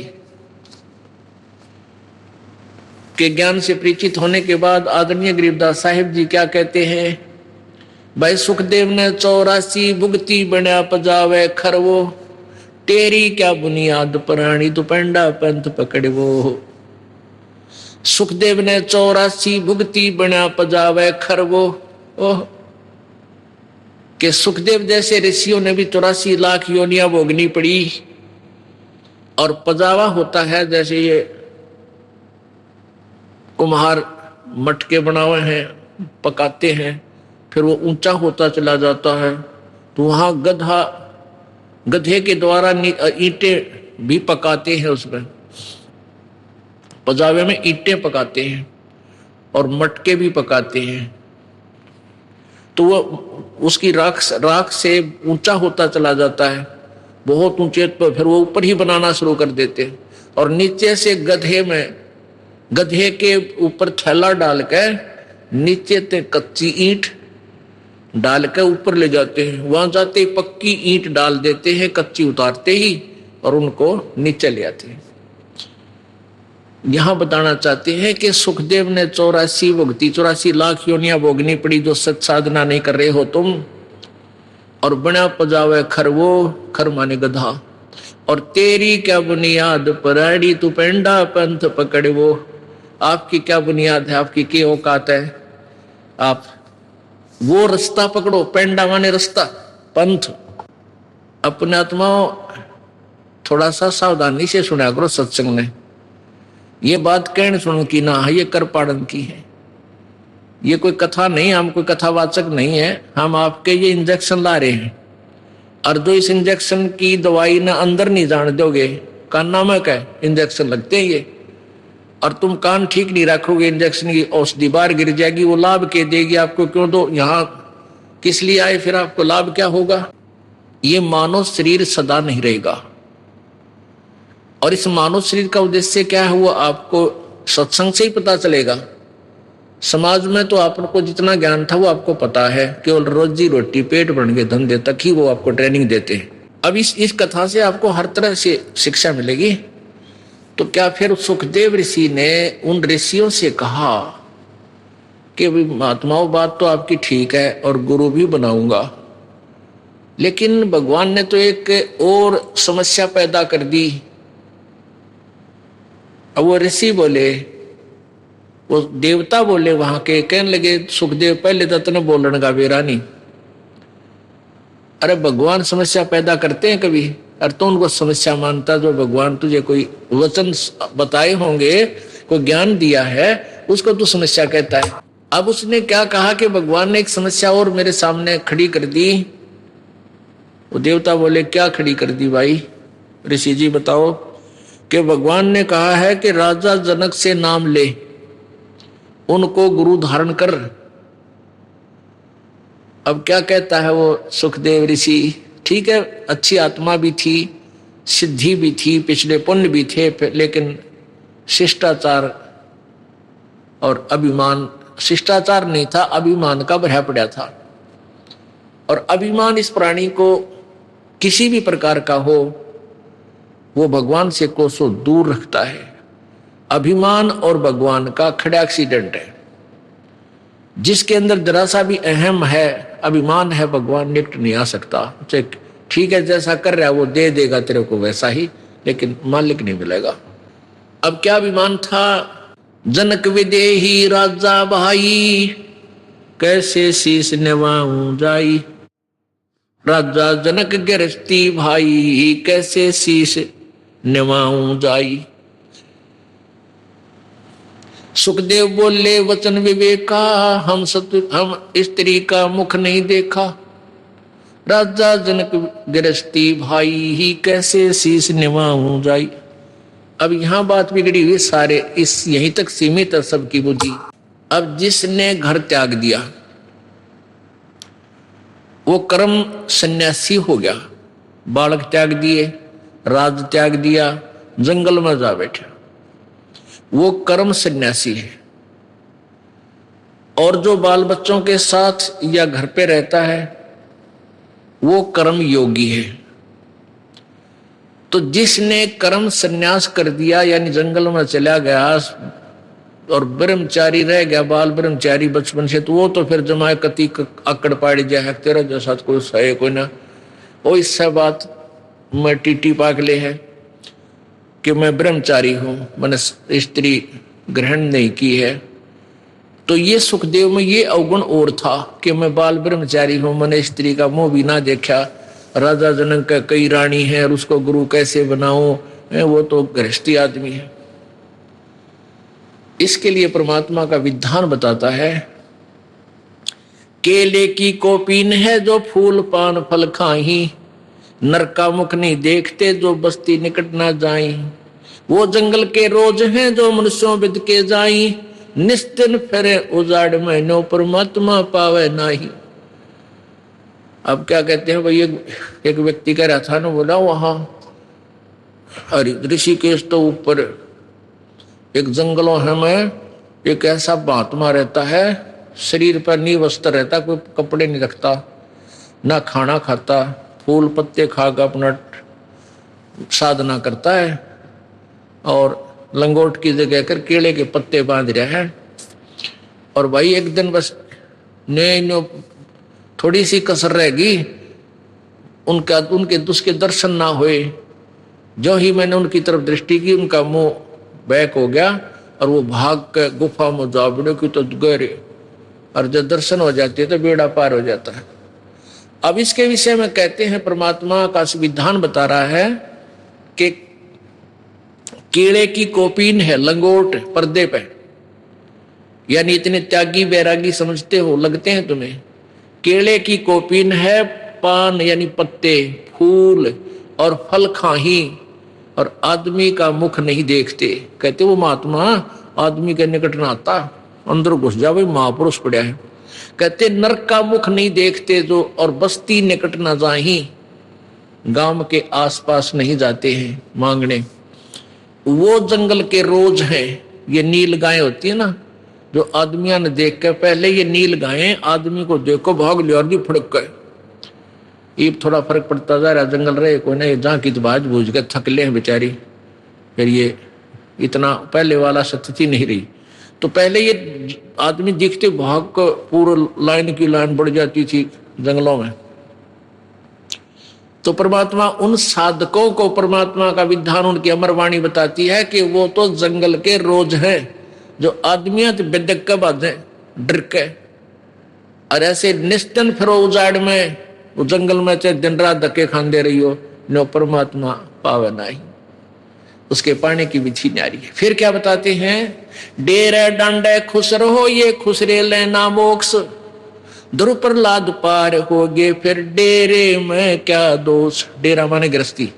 के ज्ञान से परिचित होने के बाद आदरणीय गरीबदास साहिब जी क्या कहते हैं? भाई सुखदेव ने 84 भुगती बना पजावे खरवो, तेरी क्या बुनियाद प्राणी तू पेंडा पंथ पकड़वो। सुखदेव ने 84 भुगती बना पजावे खरवो। ओह, कि सुखदेव जैसे ऋषियों ने भी 84 लाख योनियां भोगनी पड़ी। और पजावा होता है जैसे ये कुम्हार मटके बनाए हैं, पकाते हैं, फिर वो ऊंचा होता चला जाता है, तो वहां गधे के द्वारा ईंटें भी पकाते हैं। उसमें पजावे में ईंटें पकाते हैं और मटके भी पकाते हैं। तो वो उसकी राख से ऊंचा होता चला जाता है, बहुत ऊंचे पर फिर वो ऊपर ही बनाना शुरू कर देते हैं। और नीचे से गधे के ऊपर थैला डाल के नीचे ते कच्ची ईंट डाल के ऊपर ले जाते हैं। वहां जाते ही पक्की ईंट डाल देते हैं, कच्ची उतारते ही, और उनको नीचे ले आते हैं। यहां बताना चाहते हैं कि सुखदेव ने 84 लाख योनियां भोगनी पड़ी जो सच साधना नहीं कर रहे हो तुम। और बना पजावे खरवो, खर माने गधा, और तेरी क्या बुनियाद पराड़ी तू पेंडा पंथ पकड़वो। आपकी क्या बुनियाद है, आपकी क्या औकात है? आप वो रास्ता पकड़ो, पेंडा माने रास्ता, पंथ। अपने आत्माओं थोड़ा सा सावधानी से सुना करो सत्संग में। ये बात कहने सुनो की ना, ये कर पाड़न की है। ये कोई कथा नहीं, हम कोई कथावाचक नहीं है। हम आपके ये इंजेक्शन ला रहे हैं, और जो इस इंजेक्शन की दवाई ना अंदर नहीं जान दोगे, कान नामक है, इंजेक्शन लगते हैं ये, और तुम कान ठीक नहीं रखोगे, इंजेक्शन की औषधि बाहर गिर जाएगी। वो लाभ के देगी आपको, क्यों दो, यहाँ किस लिए आए, फिर आपको लाभ क्या होगा? ये मानव शरीर सदा नहीं रहेगा। और इस मानव शरीर का उद्देश्य क्या है, वो आपको सत्संग से ही पता चलेगा। समाज में तो आपको जितना ज्ञान था वो आपको पता है, केवल रोजी रोटी पेट भरने के धंधे तक ही वो आपको ट्रेनिंग देते हैं। अब इस कथा से आपको हर तरह से शिक्षा मिलेगी। तो क्या फिर सुखदेव ऋषि ने उन ऋषियों से कहा कि महात्माओं बात तो आपकी ठीक है और गुरु भी बनाऊंगा, लेकिन भगवान ने तो एक और समस्या पैदा कर दी। अब वो ऋषि बोले, वो देवता बोले वहां के, कहने लगे सुखदेव पहले तो तने बोलने का बेरा नहीं। अरे भगवान समस्या पैदा करते हैं कभी? अरे तो उनको समस्या मानता, जो भगवान तुझे कोई वचन बताए होंगे, कोई ज्ञान दिया है, उसको तू समस्या कहता है। अब उसने क्या कहा कि भगवान ने एक समस्या और मेरे सामने खड़ी कर दी। वो देवता बोले क्या खड़ी कर दी भाई? ऋषि जी बताओ। कि भगवान ने कहा है कि राजा जनक से नाम ले, उनको गुरु धारण कर। अब क्या कहता है वो सुखदेव ऋषि? ठीक है, अच्छी आत्मा भी थी, सिद्धि भी थी, पिछले पुण्य भी थे, लेकिन शिष्टाचार और अभिमान, शिष्टाचार नहीं था, अभिमान का भरा पड़ा था। और अभिमान इस प्राणी को किसी भी प्रकार का हो, वो भगवान से कोसों दूर रखता है। अभिमान और भगवान का खड़ा एक्सीडेंट है। जिसके अंदर जरा सा भी अहम है, अभिमान है, भगवान निकट नहीं आ सकता। ठीक है, जैसा कर रहा है वो दे देगा तेरे को वैसा ही, लेकिन मालिक नहीं मिलेगा। अब क्या अभिमान था? जनक विदेही राजा भाई, कैसे शीश निवाऊं जाई। राजा जनक गिरस्ती भाई, कैसे शीश निवाऊं जाई। सुखदेव बोले वचन विवेका, हम स्त्री का मुख नहीं देखा। राजा जनक गिरस्ती भाई ही, कैसे शीश निवाऊं जाई। अब यहां बात बिगड़ी हुई, सारे इस यहीं तक सीमित है सबकी बुद्धि। अब जिसने घर त्याग दिया, वो कर्म सन्यासी हो गया, बालक त्याग दिए, राज त्याग दिया, जंगल में जा बैठा, वो कर्म सन्यासी है। और जो बाल बच्चों के साथ या घर पे रहता है वो कर्म योगी है। तो जिसने कर्म सन्यास कर दिया यानी जंगल में चला गया और ब्रह्मचारी रह गया, बाल ब्रह्मचारी बचपन से, तो वो तो फिर जमाए कति आकड़ पाड़ी जाए, तेरा जैसा कोई सहे कोई ना। वो इससे बात मैं टीटी पागले है कि मैं ब्रह्मचारी हूं, मैंने स्त्री ग्रहण नहीं की है। तो ये सुखदेव में ये अवगुण और था कि मैं बाल ब्रह्मचारी हूं, मैंने स्त्री का मुंह भी ना देखा, राजा जनक का कई रानी है और उसको गुरु कैसे बनाऊं, वो तो गृहस्थी आदमी है। इसके लिए परमात्मा का विधान बताता है, केले की कोपीन है जो फूल पान फल खाही, नर का मुख नहीं देखते जो बस्ती निकट ना जाई, वो जंगल के रोज हैं जो मनुष्यों बिद के जाई, निस्तिन फिरे उजाड़ में नो परमात्मा पावे नाही। अब क्या कहते हैं भाई, एक व्यक्ति कह रहा था ना, बोला वहां ऋषिकेश तो ऊपर एक जंगलों है में एक ऐसा महात्मा रहता है, शरीर पर नी वस्त्र रहता, कोई कपड़े नहीं रखता, ना खाना खाता, फूल पत्ते खाकर अपना साधना करता है और लंगोट की जगह कर केले के पत्ते बांध रहा है। और भाई एक दिन बस ने थोड़ी सी कसर रहेगी, उनके उसके दर्शन ना हुए, जो ही मैंने उनकी तरफ दृष्टि की उनका मुंह बैक हो गया और वो भाग के गुफा में जा बड़े की तो गहरे, और जब दर्शन हो जाते तो बेड़ा पार हो जाता है। अब इसके विषय में कहते हैं, परमात्मा का विधान बता रहा है कि केले की कोपीन है, लंगोट पर्दे पे, यानी इतने त्यागी वैरागी समझते हो, लगते हैं तुम्हें। केले की कोपीन है, पान यानी पत्ते, फूल और फल खाही, और आदमी का मुख नहीं देखते। कहते वो महात्मा आदमी के निकट ना आता, अंदर घुस जा, भाई महापुरुष पड़ा है। कहते नरक का मुख नहीं देखते जो, और बस्ती निकट ना जाही, गांव के आसपास नहीं जाते हैं मांगने। वो जंगल के रोज है, ये नील गाय होती है ना, जो आदमियों ने देख के पहले ये नील गायें आदमी को देखो भाग लिया और फड़क गए। ये थोड़ा फर्क पड़ता जा रहा, जंगल रहे कोई ना, जहाँ की तो बाज बूझ के थकले हैं बेचारी, फिर ये इतना पहले वाला स्थिति नहीं रही। तो पहले ये आदमी दिखते भाग को पूरा लाइन की लाइन बढ़ जाती थी जंगलों में। तो परमात्मा उन साधकों को, परमात्मा का विधान उनकी अमरवाणी बताती है कि वो तो जंगल के रोज हैं, जो आदमियां तो बेदक के बाधे डर के, और ऐसे निस्तन फिरो उजाड़ में, वो जंगल में चाहे दिन रात धक्के खांदे रही हो, नो परमात्मा पावे नाही, उसके पाने की विधि न्यारी है। फिर क्या बताते हैं, डेरे डांडे खुश रहो ये खुसरे लेना मोक्ष, ध्रुव प्रहलाद पार हो गए फिर डेरे में क्या दोष। डेरा माने गृहस्थी।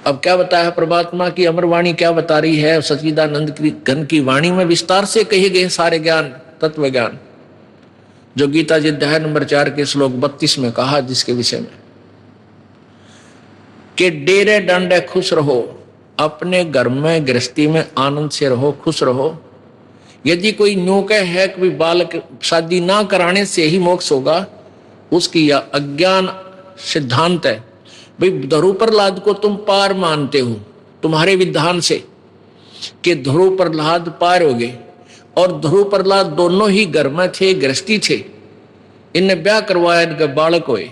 अब क्या बताया परमात्मा की अमरवाणी क्या बता रही है, सच्चिदानंद की घन की वाणी में विस्तार से कहे गए सारे ज्ञान, तत्व ज्ञान, जो गीता जी अध्याय नंबर 4 के श्लोक 32 में कहा, जिसके विषय में कि डेरे डंडे खुश रहो, अपने घर में गृहस्थी में आनंद से रहो, खुश रहो। यदि कोई न्यू का है कि बालक शादी ना कराने से ही मोक्ष होगा, उसकी यह अज्ञान सिद्धांत है। भाई ध्रुव प्रहलाद को तुम पार मानते हो तुम्हारे विधान से कि ध्रुव प्रहलाद पार हो गए, और ध्रुव प्रहलाद दोनों ही घर में थे, गृहस्थी थे, इनने ब्याह करवाया, इनके बालक हुए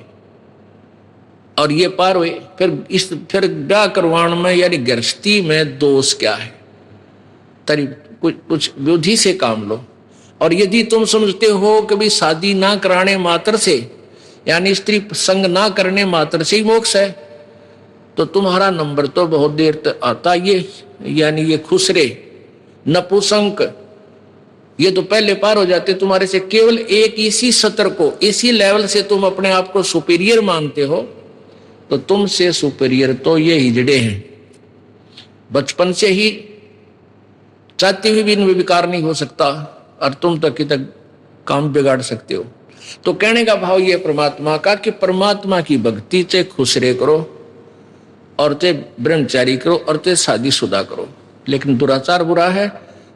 और ये पार हुए। फिर ब्याह करवाने में यानी गृहस्थी में दोष क्या है? तरी कुछ विधि से काम लो। और यदि तुम समझते हो कि भाई शादी ना कराने मात्र से यानी स्त्री संग ना करने मात्र से ही मोक्ष है, तो तुम्हारा नंबर तो बहुत देर तक आता। ये यानी ये खुसरे नपुसंक ये तो पहले पार हो जाते तुम्हारे से। केवल एक इसी सत्र को, इसी लेवल से तुम अपने आप को सुपीरियर मानते हो, तो तुमसे सुपीरियर तो ये हिजड़े हैं। बचपन से ही चाहते हुए भी इनमें विकार नहीं हो सकता, और तुम तक काम बिगाड़ सकते हो। तो कहने का भाव ये परमात्मा का कि परमात्मा की भक्ति से खुश रह करो, और ते ब्रह्मचारी करो, और ते शादीशुदा करो। लेकिन दुराचार बुरा है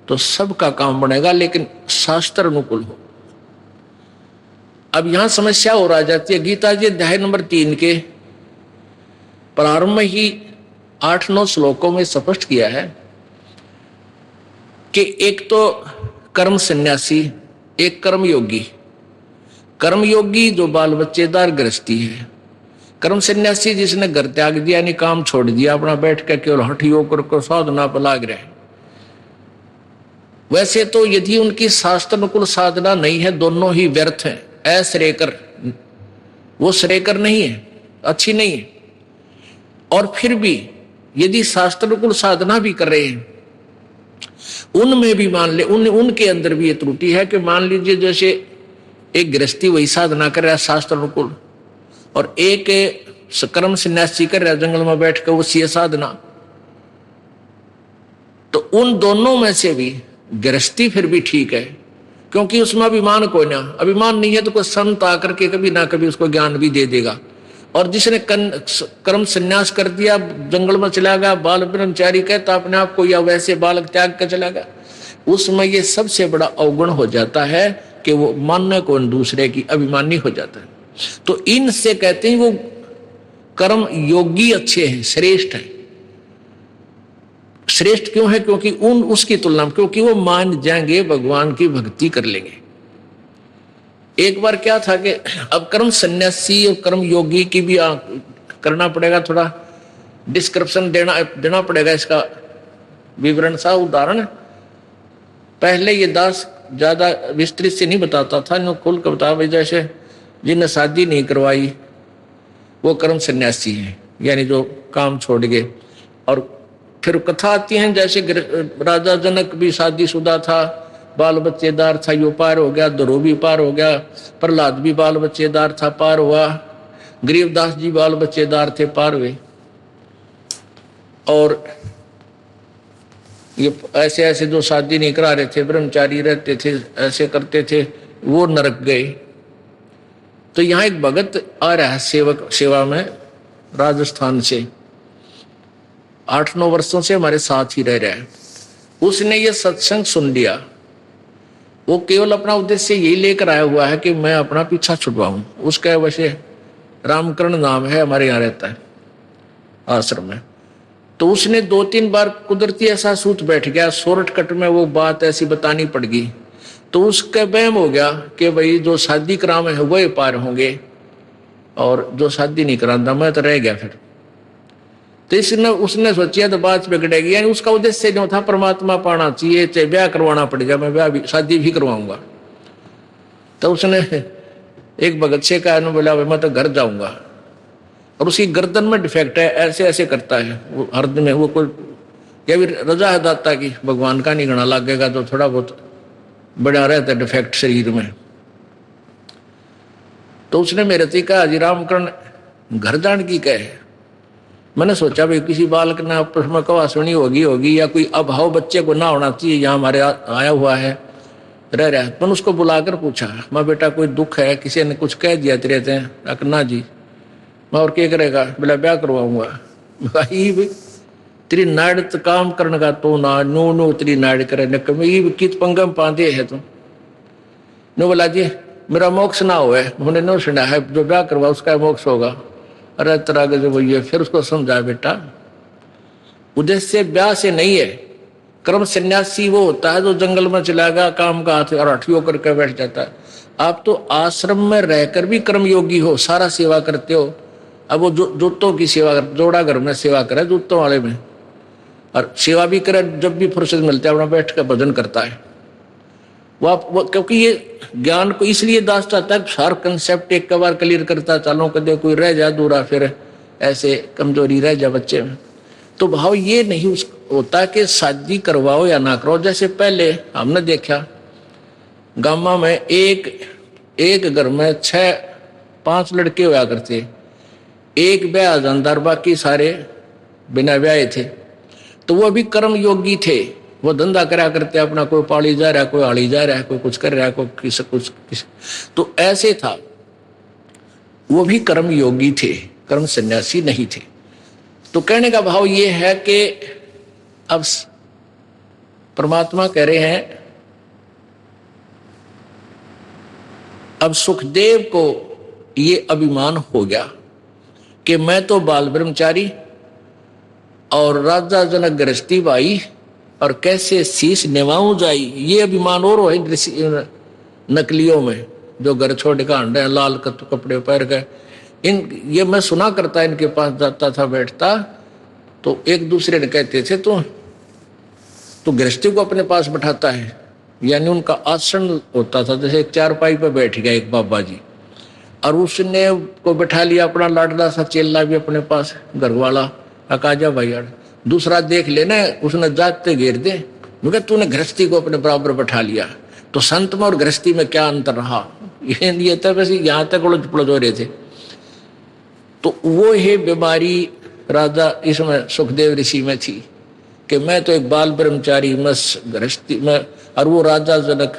तो सबका काम बनेगा, लेकिन शास्त्र अनुकूल हो। अब यहां समस्या और आ जाती है। गीता जी अध्याय नंबर 3 के प्रारंभ में ही 8-9 श्लोकों में स्पष्ट किया है कि एक तो कर्म सन्यासी, एक कर्म योगी। कर्म योगी जो बाल बच्चेदार गृहस्थी है, कर्म सन्यासी जिसने घर त्याग दिया, यानी काम छोड़ दिया, अपना बैठ कर केवल हठ योग कर साधना पर लाग रहे। वैसे तो यदि उनकी शास्त्र अनुकूल साधना नहीं है, दोनों ही व्यर्थ हैं, अश्रेयकर, वो श्रेयकर नहीं है, अच्छी नहीं है। और फिर भी यदि शास्त्र अनुकूल साधना भी कर रहे हैं, उनमें भी मान ले उनके अंदर भी ये त्रुटि है कि मान लीजिए जैसे एक गृहस्थी वही साधना कर रहा है शास्त्र अनुकूल, और एक कर्म सन्यासी कर रहा है जंगल में बैठ कर उसी साधना, तो उन दोनों में से भी गृहस्थी फिर भी ठीक है, क्योंकि उसमें अभिमान कोई ना, अभिमान नहीं है तो कोई संत आकर के कभी ना कभी उसको ज्ञान भी दे देगा। और जिसने कर्म संन्यास कर दिया, जंगल में चला गया, बाल ब्रह्मचारी कहता अपने आप को, या वैसे बालक त्याग कर चला गया, उसमें ये सबसे बड़ा अवगुण हो जाता है कि वो मानने को दूसरे की अभिमानी हो जाता है। तो इनसे कहते हैं वो कर्म योगी अच्छे हैं, श्रेष्ठ हैं। श्रेष्ठ क्यों है? क्योंकि उसकी तुलना में, क्योंकि वो मान जाएंगे, भगवान की भक्ति कर लेंगे। एक बार क्या था कि अब कर्म सन्यासी और कर्म योगी की भी करना पड़ेगा, थोड़ा डिस्क्रिप्शन देना पड़ेगा, इसका विवरण सा उदाहरण। पहले ये दास ज्यादा विस्तृत से नहीं बताता था, नो खुल कर बता भाई, जैसे जिन्हें शादी नहीं करवाई वो कर्म सन्यासी है, यानी जो काम छोड़ गए। और फिर कथा आती है जैसे राजा जनक भी शादीशुदा था, बाल बच्चेदार था, यो पार हो गया, ध्रुव भी पार हो गया, प्रहलाद भी बाल बच्चेदार था, पार हुआ, गरीबदास जी बाल बच्चेदार थे, पार हुए। और ये ऐसे ऐसे जो शादी नहीं करा रहे थे, ब्रह्मचारी रहते थे, ऐसे करते थे, वो नरक गए। तो यहाँ एक भगत आ रहा है सेवा में राजस्थान से, 8-9 वर्षों से हमारे साथ ही रह रहा है। उसने ये सत्संग सुन लिया, वो केवल अपना उद्देश्य यही लेकर आया हुआ है कि मैं अपना पीछा छुड़वाऊं। उसका वैसे रामकरण नाम है, हमारे यहाँ रहता है आश्रम में। तो उसने 2-3 बार कुदरती ऐसा सूत बैठ गया, शॉर्टकट में वो बात ऐसी बतानी पड़ गई, तो उसका वहम हो गया कि भाई जो शादी करावे है वही पार होंगे, और जो शादी नहीं कराता मैं तो रह गया। फिर तो उसने सोचा तो बात बिगड़ेगी, यानी उसका उद्देश्य जो था परमात्मा पाना चाहिए, चाहे ब्याह करवाना पड़ेगा, मैं ब्याह शादी भी करवाऊंगा। तो उसने एक भगत से कहा, बोला मैं तो घर जाऊंगा, और उसकी गर्दन में डिफेक्ट है, ऐसे ऐसे करता है वो हृदय में, वो कोई या भी रजा है दाता की, भगवान का नहीं गणा लगेगा तो थोड़ा बहुत बड़ा रहता है डिफेक्ट शरीर में। तो उसने मेरे से कहा, जी रामकरण घर जान की कहे। मैंने सोचा भाई किसी बालक ने आपस में कवा सुनी होगी, या कोई अभाव बच्चे को ना होना चाहिए, यहाँ हमारे आया हुआ है, रह रहा है। मैंने उसको बुलाकर पूछा, मैं बेटा कोई दुख है, किसी ने कुछ कह दिया तेरे थे? ना जी। मैं और क्या करेगा? बोला ब्याह करवाऊंगा। भाई तेरी नाड़ काम करने का तो ना नो तेरी नाड़ करे कित पंगम पांदे है तुम नो। बोला जी मेरा मोक्ष ना हो, हमने नो सुना है, जो ब्याह करवा उसका मोक्ष होगा। अरे तरह के जो वही है। फिर उसको समझा, बेटा उद्देश्य ब्याह से नहीं है, कर्म सन्यासी वो होता है जो जंगल में चला गया, काम का हाथ और हठियों करके बैठ जाता है। आप तो आश्रम में रहकर भी कर्मयोगी हो, सारा सेवा करते हो। अब वो जूतों की सेवा कर, जोड़ा घर में सेवा करे जूतों वाले में, और सेवा भी करे, जब भी फुर्सत मिलता है अपना बैठ कर भजन करता है वो क्योंकि ये ज्ञान को इसलिए दास चाहता है, हर कंसेप्ट एक बार क्लियर करता चलो, कदे कोई रह जा दूरा, फिर ऐसे कमजोरी रह जा बच्चे में। तो भाव ये नहीं होता कि शादी करवाओ या ना करवाओ। जैसे पहले हमने देखा गामा में एक घर में 6-5 लड़के हुआ करते, एक ब्याह जानदार, बाकी सारे बिना ब्याह थे। तो वो भी कर्म योगी थे, वो धंधा करा करते अपना, कोई पाली जा रहा है, कोई आड़ी जा रहा है, कोई कुछ कर रहा है, कोई किस। तो ऐसे था। वो भी कर्म योगी थे, कर्म सन्यासी नहीं थे। तो कहने का भाव ये है कि अब परमात्मा कह रहे हैं, अब सुखदेव को ये अभिमान हो गया कि मैं तो बाल ब्रह्मचारी और राजा जनक गृहस्थी भाई और कैसे शीश निभाऊं जाई। ये अभिमान और हो नकलियों में जो घर छोड़ के आंडे हैं, लाल कपड़े पहन के। ये मैं सुना करता, इनके पास जाता था, बैठता, तो एक दूसरे ने कहते थे तो गृहस्थी को अपने पास बैठाता है, यानी उनका आसन होता था। जैसे एक चारपाई पर बैठ गया एक बाबा जी, और उसने को बैठा लिया अपना लाडला सा चेला भी अपने पास, घरवाला अकाजा भाई। दूसरा देख लेना, उसने जाते घेर दे, क्योंकि तूने गृहस्थी को अपने बराबर बैठा लिया। तो संत में और गृहस्थी में क्या अंतर रहा, ये तक वैसे यहाँ तक उलझ पुलझ हो रहे थे। तो वो ही बीमारी राजा इसमें सुखदेव ऋषि में थी कि मैं तो एक बाल ब्रह्मचारी, मैं गृहस्थी में, और वो राजा जनक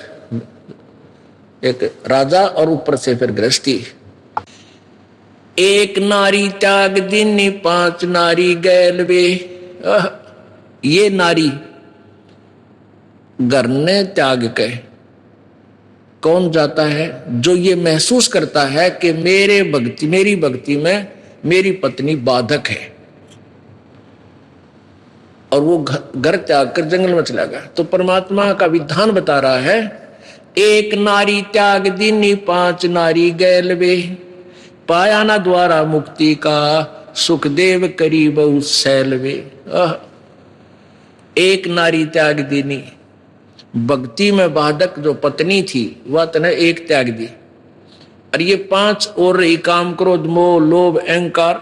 एक राजा और ऊपर से फिर गृहस्थी। एक नारी त्याग दीनी 5 नारी गैल वे। ये नारी घर ने त्याग के कौन जाता है, जो ये महसूस करता है कि मेरी भक्ति में मेरी पत्नी बाधक है, और वो घर त्याग कर जंगल में चला गया। तो परमात्मा का विधान बता रहा है, एक नारी त्याग दीनी 5 नारी गैल वे, पाया ना द्वारा मुक्ति का सुखदेव करी बहु सैलवे। एक नारी त्याग दीनी, भक्ति में बाधक जो पत्नी थी वह तने एक त्याग दी, और ये 5 और रही, काम क्रोध मोह लोभ अहंकार।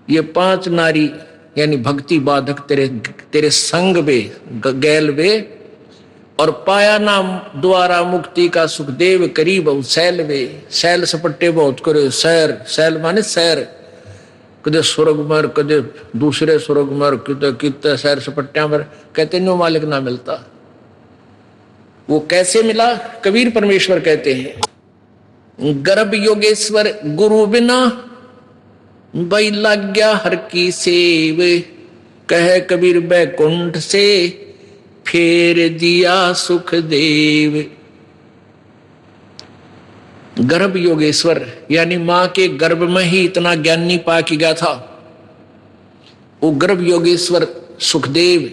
ये 5 नारी यानी भक्ति बाधक तेरे संग वे गैल वे, और पाया नाम द्वारा मुक्ति का सुखदेव करी बहु सैल वे। सैल सपट्टे बहुत करे, सैल माने सैर, कदे स्वर्ग मर, कदे दूसरे स्वर्ग मर, कितने सैर सपट्टिया मर, कहते नो मालिक ना मिलता। वो कैसे मिला, कबीर परमेश्वर कहते हैं, गर्भ योगेश्वर गुरु बिना बई लग गया हर की सेव, कह कबीर बैकुंठ से फेर दिया सुखदेव। गर्भ योगेश्वर यानी मां के गर्भ में ही इतना ज्ञानी पा के गया था वो गर्भ योगेश्वर सुखदेव।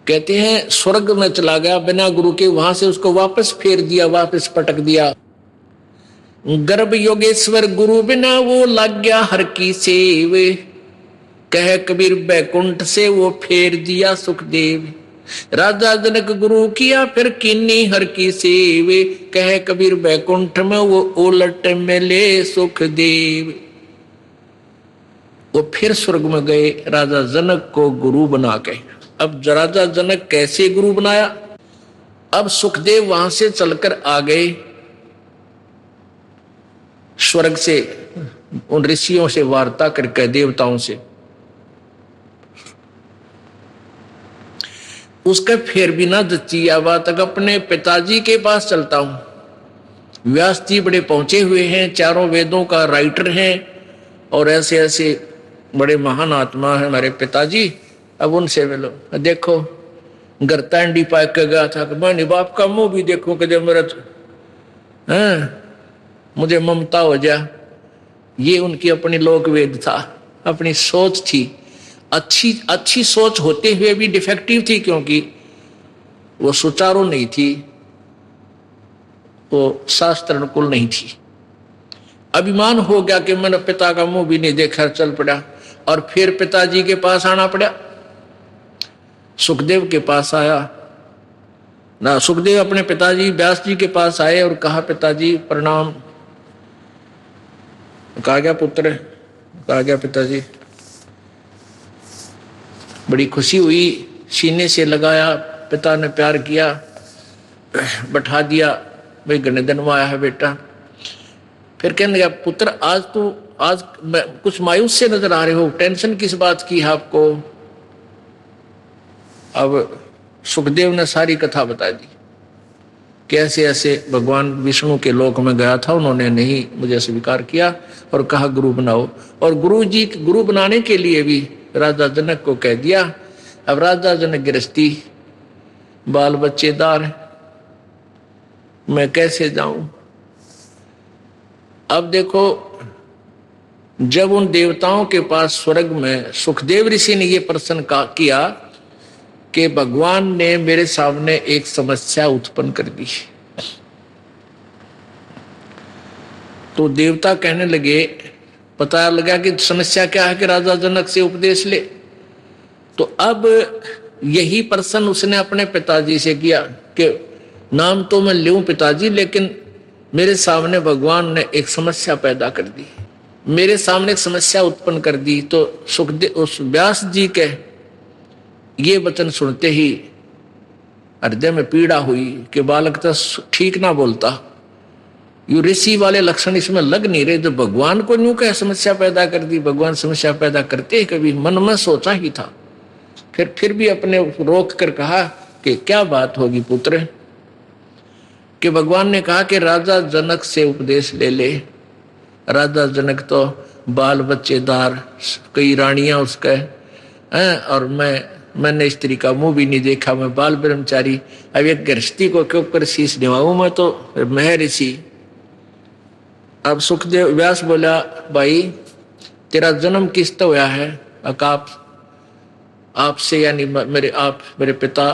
कहते हैं स्वर्ग में चला गया बिना गुरु के, वहां से उसको वापस फेर दिया, वापस पटक दिया। गर्भ योगेश्वर गुरु बिना वो लग गया हर की सेव, कह कबीर बैकुंठ से वो फेर दिया सुखदेव। राजा जनक गुरु किया फिर किन्नी हर की सेवे, कह कबीर बैकुंठ में वो उलट मिले सुखदेव। वो फिर स्वर्ग में गए राजा जनक को गुरु बना के। अब राजा जनक कैसे गुरु बनाया, अब सुखदेव वहां से चलकर आ गए स्वर्ग से, उन ऋषियों से वार्ता करके, देवताओं से। उसका फिर भी ना जच्ची बात, तक अपने पिताजी के पास चलता हूं। व्यास जी बड़े पहुंचे हुए हैं, 4 वेदों का राइटर हैं, और ऐसे ऐसे बड़े महान आत्मा है हमारे पिताजी। अब उनसे मिलो, देखो गरतांडी पाक के गया था कि मैं बाप का मुंह भी देखूं कि जब मेरा मुझे ममता हो जा। ये उनकी अपनी लोक वेद था, अपनी सोच थी। अच्छी सोच होते हुए भी डिफेक्टिव थी, क्योंकि वो सुचारू नहीं थी, वो शास्त्र अनुकूल नहीं थी। अभिमान हो गया कि मैंने पिता का मुंह भी नहीं देखा, चल पड़ा। और फिर पिताजी के पास आना पड़ा, सुखदेव के पास आया ना। सुखदेव अपने पिताजी व्यास जी के पास आए और कहा, पिताजी प्रणाम। कहा गया पुत्र, कहा गया पिताजी। बड़ी खुशी हुई, सीने से लगाया, पिता ने प्यार किया, बैठा दिया, भाई गणे दिन में आया है बेटा। फिर कहने लगा, पुत्र आज कुछ मायूस से नजर आ रहे हो, टेंशन किस बात की है आपको? अब सुखदेव ने सारी कथा बता दी, कैसे ऐसे भगवान विष्णु के लोक में गया था, उन्होंने नहीं मुझे स्वीकार किया और कहा गुरु बनाओ, और गुरु बनाने के लिए भी राजा जनक को कह दिया। अब राजा जनक गृहस्थी, बाल बच्चेदार, मैं कैसे जाऊं। अब देखो, जब उन देवताओं के पास स्वर्ग में सुखदेव ऋषि ने यह प्रश्न किया कि भगवान ने मेरे सामने एक समस्या उत्पन्न कर दी, तो देवता कहने लगे, पता लगा कि समस्या क्या है कि राजा जनक से उपदेश ले। तो अब यही प्रश्न उसने अपने पिताजी से किया कि नाम तो मैं लूं पिताजी, लेकिन मेरे सामने भगवान ने एक समस्या पैदा कर दी, मेरे सामने एक समस्या उत्पन्न कर दी। तो सुखदेव उस व्यास जी के ये वचन सुनते ही हृदय में पीड़ा हुई कि बालक तो ठीक ना बोलता, यू ऋषि वाले लक्षण इसमें लग नहीं रहे, जो भगवान को यूं कह समस्या पैदा कर दी। भगवान समस्या पैदा करते ही कभी मन में सोचा ही था, फिर भी अपने रोक कर कहा कि क्या बात होगी पुत्र, कि भगवान ने कहा कि राजा जनक से उपदेश ले ले। राजा जनक तो बाल बच्चेदार, कई रानियां उसके हैं, और मैंने स्त्री का मुंह भी नहीं देखा, मैं बाल ब्रह्मचारी, अब एक गृहस्थी को क्यों कर शीश निभाऊं, मैं तो महर्षि। अब सुखदेव व्यास बोला, भाई तेरा जन्म किस तो हुआ है, आपसे यानी मेरे पिता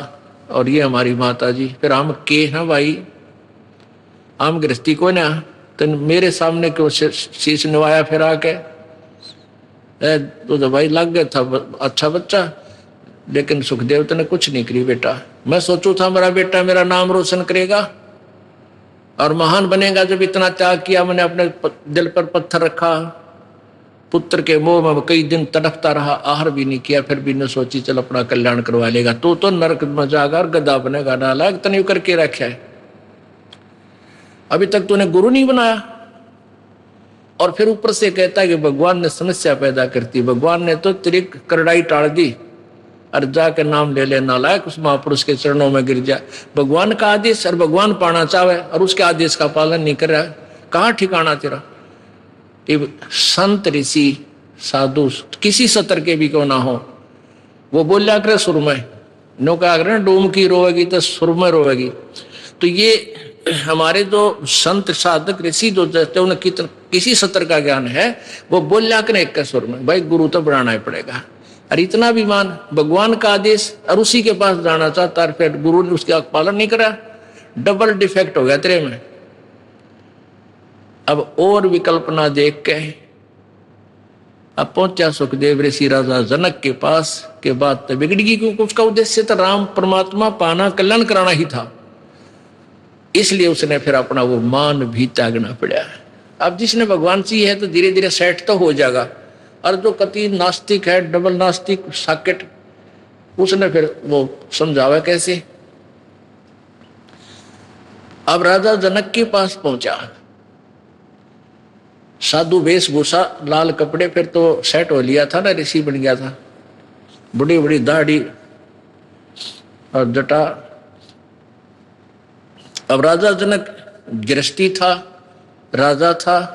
और ये हमारी माता जी, फिर हम के हैं भाई, हम गृहस्थी को ना, तो मेरे सामने क्यों शीश निभाया फिर आके, तो भाई लग गया था अच्छा बच्चा। लेकिन सुखदेव तो ने कुछ नहीं करी बेटा, मैं सोचू था मेरा बेटा मेरा नाम रोशन करेगा और महान बनेगा, जब इतना त्याग किया मैंने, अपने दिल पर पत्थर रखा, पुत्र के मोह में कई दिन तड़पता रहा, आहार भी नहीं किया, फिर भी न सोची चल अपना कल्याण करवा लेगा, तो नरक में जाकर गधा बनेगा, नालायक तने करके रखा है, अभी तक तूने गुरु नहीं बनाया। और फिर ऊपर से कहता है कि भगवान ने समस्या पैदा करती, भगवान ने तो तेरी करड़ाई टाल दी, और जाकर नाम ले ले नालायक, उस महापुरुष के चरणों में गिर जा। भगवान का आदेश और भगवान पाना चाहे और उसके आदेश का पालन नहीं कर रहा, कहाँ ठिकाना तेरा। संत ऋषि साधु किसी सतर के भी क्यों ना हो, वो बोलिया करे सुर में, नो कहा करे डोम की रोएगी तो सुर में रोएगी। तो ये हमारे जो संत साधक ऋषि जो जैसे उन्हें किसी सतर का ज्ञान है, वो बोलिया करे एक सुर में, भाई गुरु तो बढ़ाना ही पड़ेगा। और इतना भी मान, भगवान का आदेश और उसी के पास जाना चाहता, फिर गुरु ने उसका पालन नहीं करा, डबल डिफेक्ट हो गया तेरे में। अब और विकल्प ना देख के अब पहुंचा सुखदेव ऋषि राजा जनक के पास, के बाद तो बिगड़ गई, क्योंकि उसका उद्देश्य तो राम परमात्मा पाना, कल्याण कराना ही था, इसलिए उसने फिर अपना वो मान भी त्यागना पड़ा। अब जिसने भगवान सी है तो धीरे धीरे सेट तो हो जाएगा, और जो कति नास्तिक है, डबल नास्तिक साकेट, उसने फिर वो समझावा कैसे। अब राजा जनक के पास पहुंचा, साधु वेशभूषा, लाल कपड़े, फिर तो सेट हो लिया था ना, ऋषि बन गया था, बड़ी बड़ी दाढ़ी और जटा। अब राजा जनक गृहस्थी था, राजा था।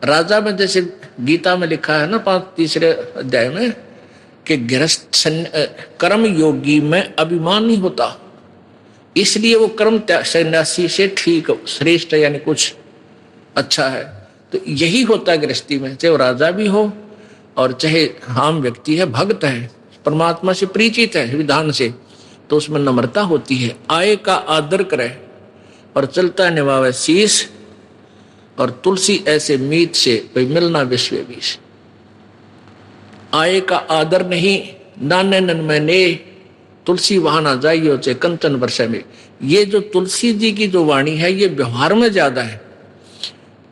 राजा में जैसे गीता में लिखा है ना 3 अध्याय में, कि गृहस्थ कर्म योगी में अभिमान नहीं होता, इसलिए वो कर्म सन्यासी से ठीक श्रेष्ठ यानी कुछ अच्छा है। तो यही होता है गृहस्थी में, चाहे वो राजा भी हो और चाहे आम व्यक्ति है, भक्त है, परमात्मा से परिचित है विधान से, तो उसमें नम्रता होती है। आय का आदर करे और चलता निभावे शीश, और तुलसी ऐसे मीत से भाई मिलना विश्व बीस। आय का आदर नहीं, नाने नन में ने तुलसी वहां ना जाइयो चाहे कंचन वर्षा में। ये जो तुलसी जी की जो वाणी है, ये व्यवहार में ज्यादा है।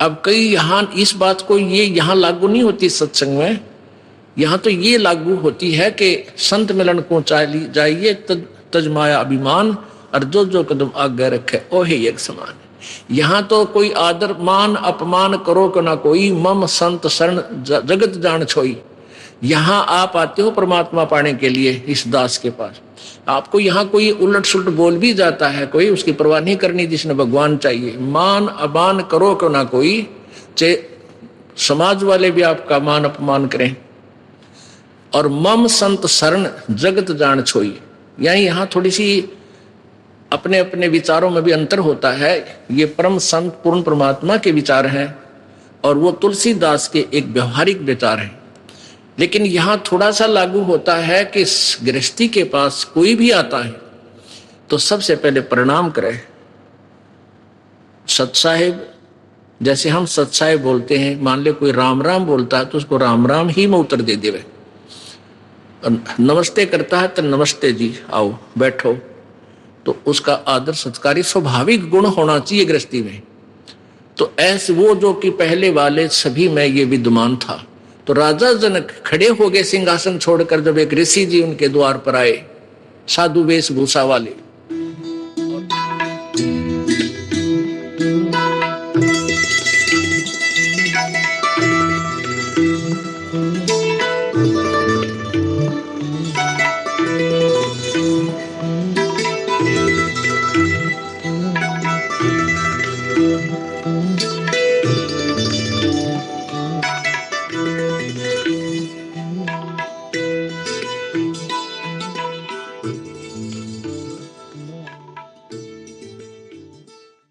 अब कई यहाँ इस बात को ये यहाँ लागू नहीं होती सत्संग में, यहाँ तो ये लागू होती है कि संत मिलन को जाइए तजमाया अभिमान, और जो कदम आगे रखे ओहे एक समान। यहाँ तो कोई आदर मान अपमान करो कि ना कोई, मम संत शरण जगत जान छोई। यहां आप आते हो परमात्मा पाने के लिए इस दास के पास, आपको यहाँ कोई उलट सुलट बोल भी जाता है कोई, उसकी परवाह नहीं करनी, जिसने भगवान चाहिए। मान अमान करो क्यों ना कोई, चाहे समाज वाले भी आपका मान अपमान करें। और मम संत शरण जगत जान छोई, यानी यहाँ थोड़ी सी अपने अपने विचारों में भी अंतर होता है। ये परम संत पूर्ण परमात्मा के विचार हैं और वो तुलसीदास के एक व्यवहारिक विचार हैं। लेकिन यहां थोड़ा सा लागू होता है कि गृहस्थी के पास कोई भी आता है तो सबसे पहले प्रणाम करे। सत साहेब, जैसे हम सत साहेब बोलते हैं, मान ले कोई राम राम बोलता है तो उसको राम राम ही में उत्तर दे देवे। नमस्ते करता है तो नमस्ते जी, आओ बैठो, तो उसका आदर सत्कारी स्वाभाविक गुण होना चाहिए गृहस्थी में। तो ऐसे वो जो कि पहले वाले सभी में ये विद्यमान था। तो राजा जनक खड़े हो गए सिंहासन छोड़कर, जब एक ऋषि जी उनके द्वार पर आए, साधु वेशभूषा वाले।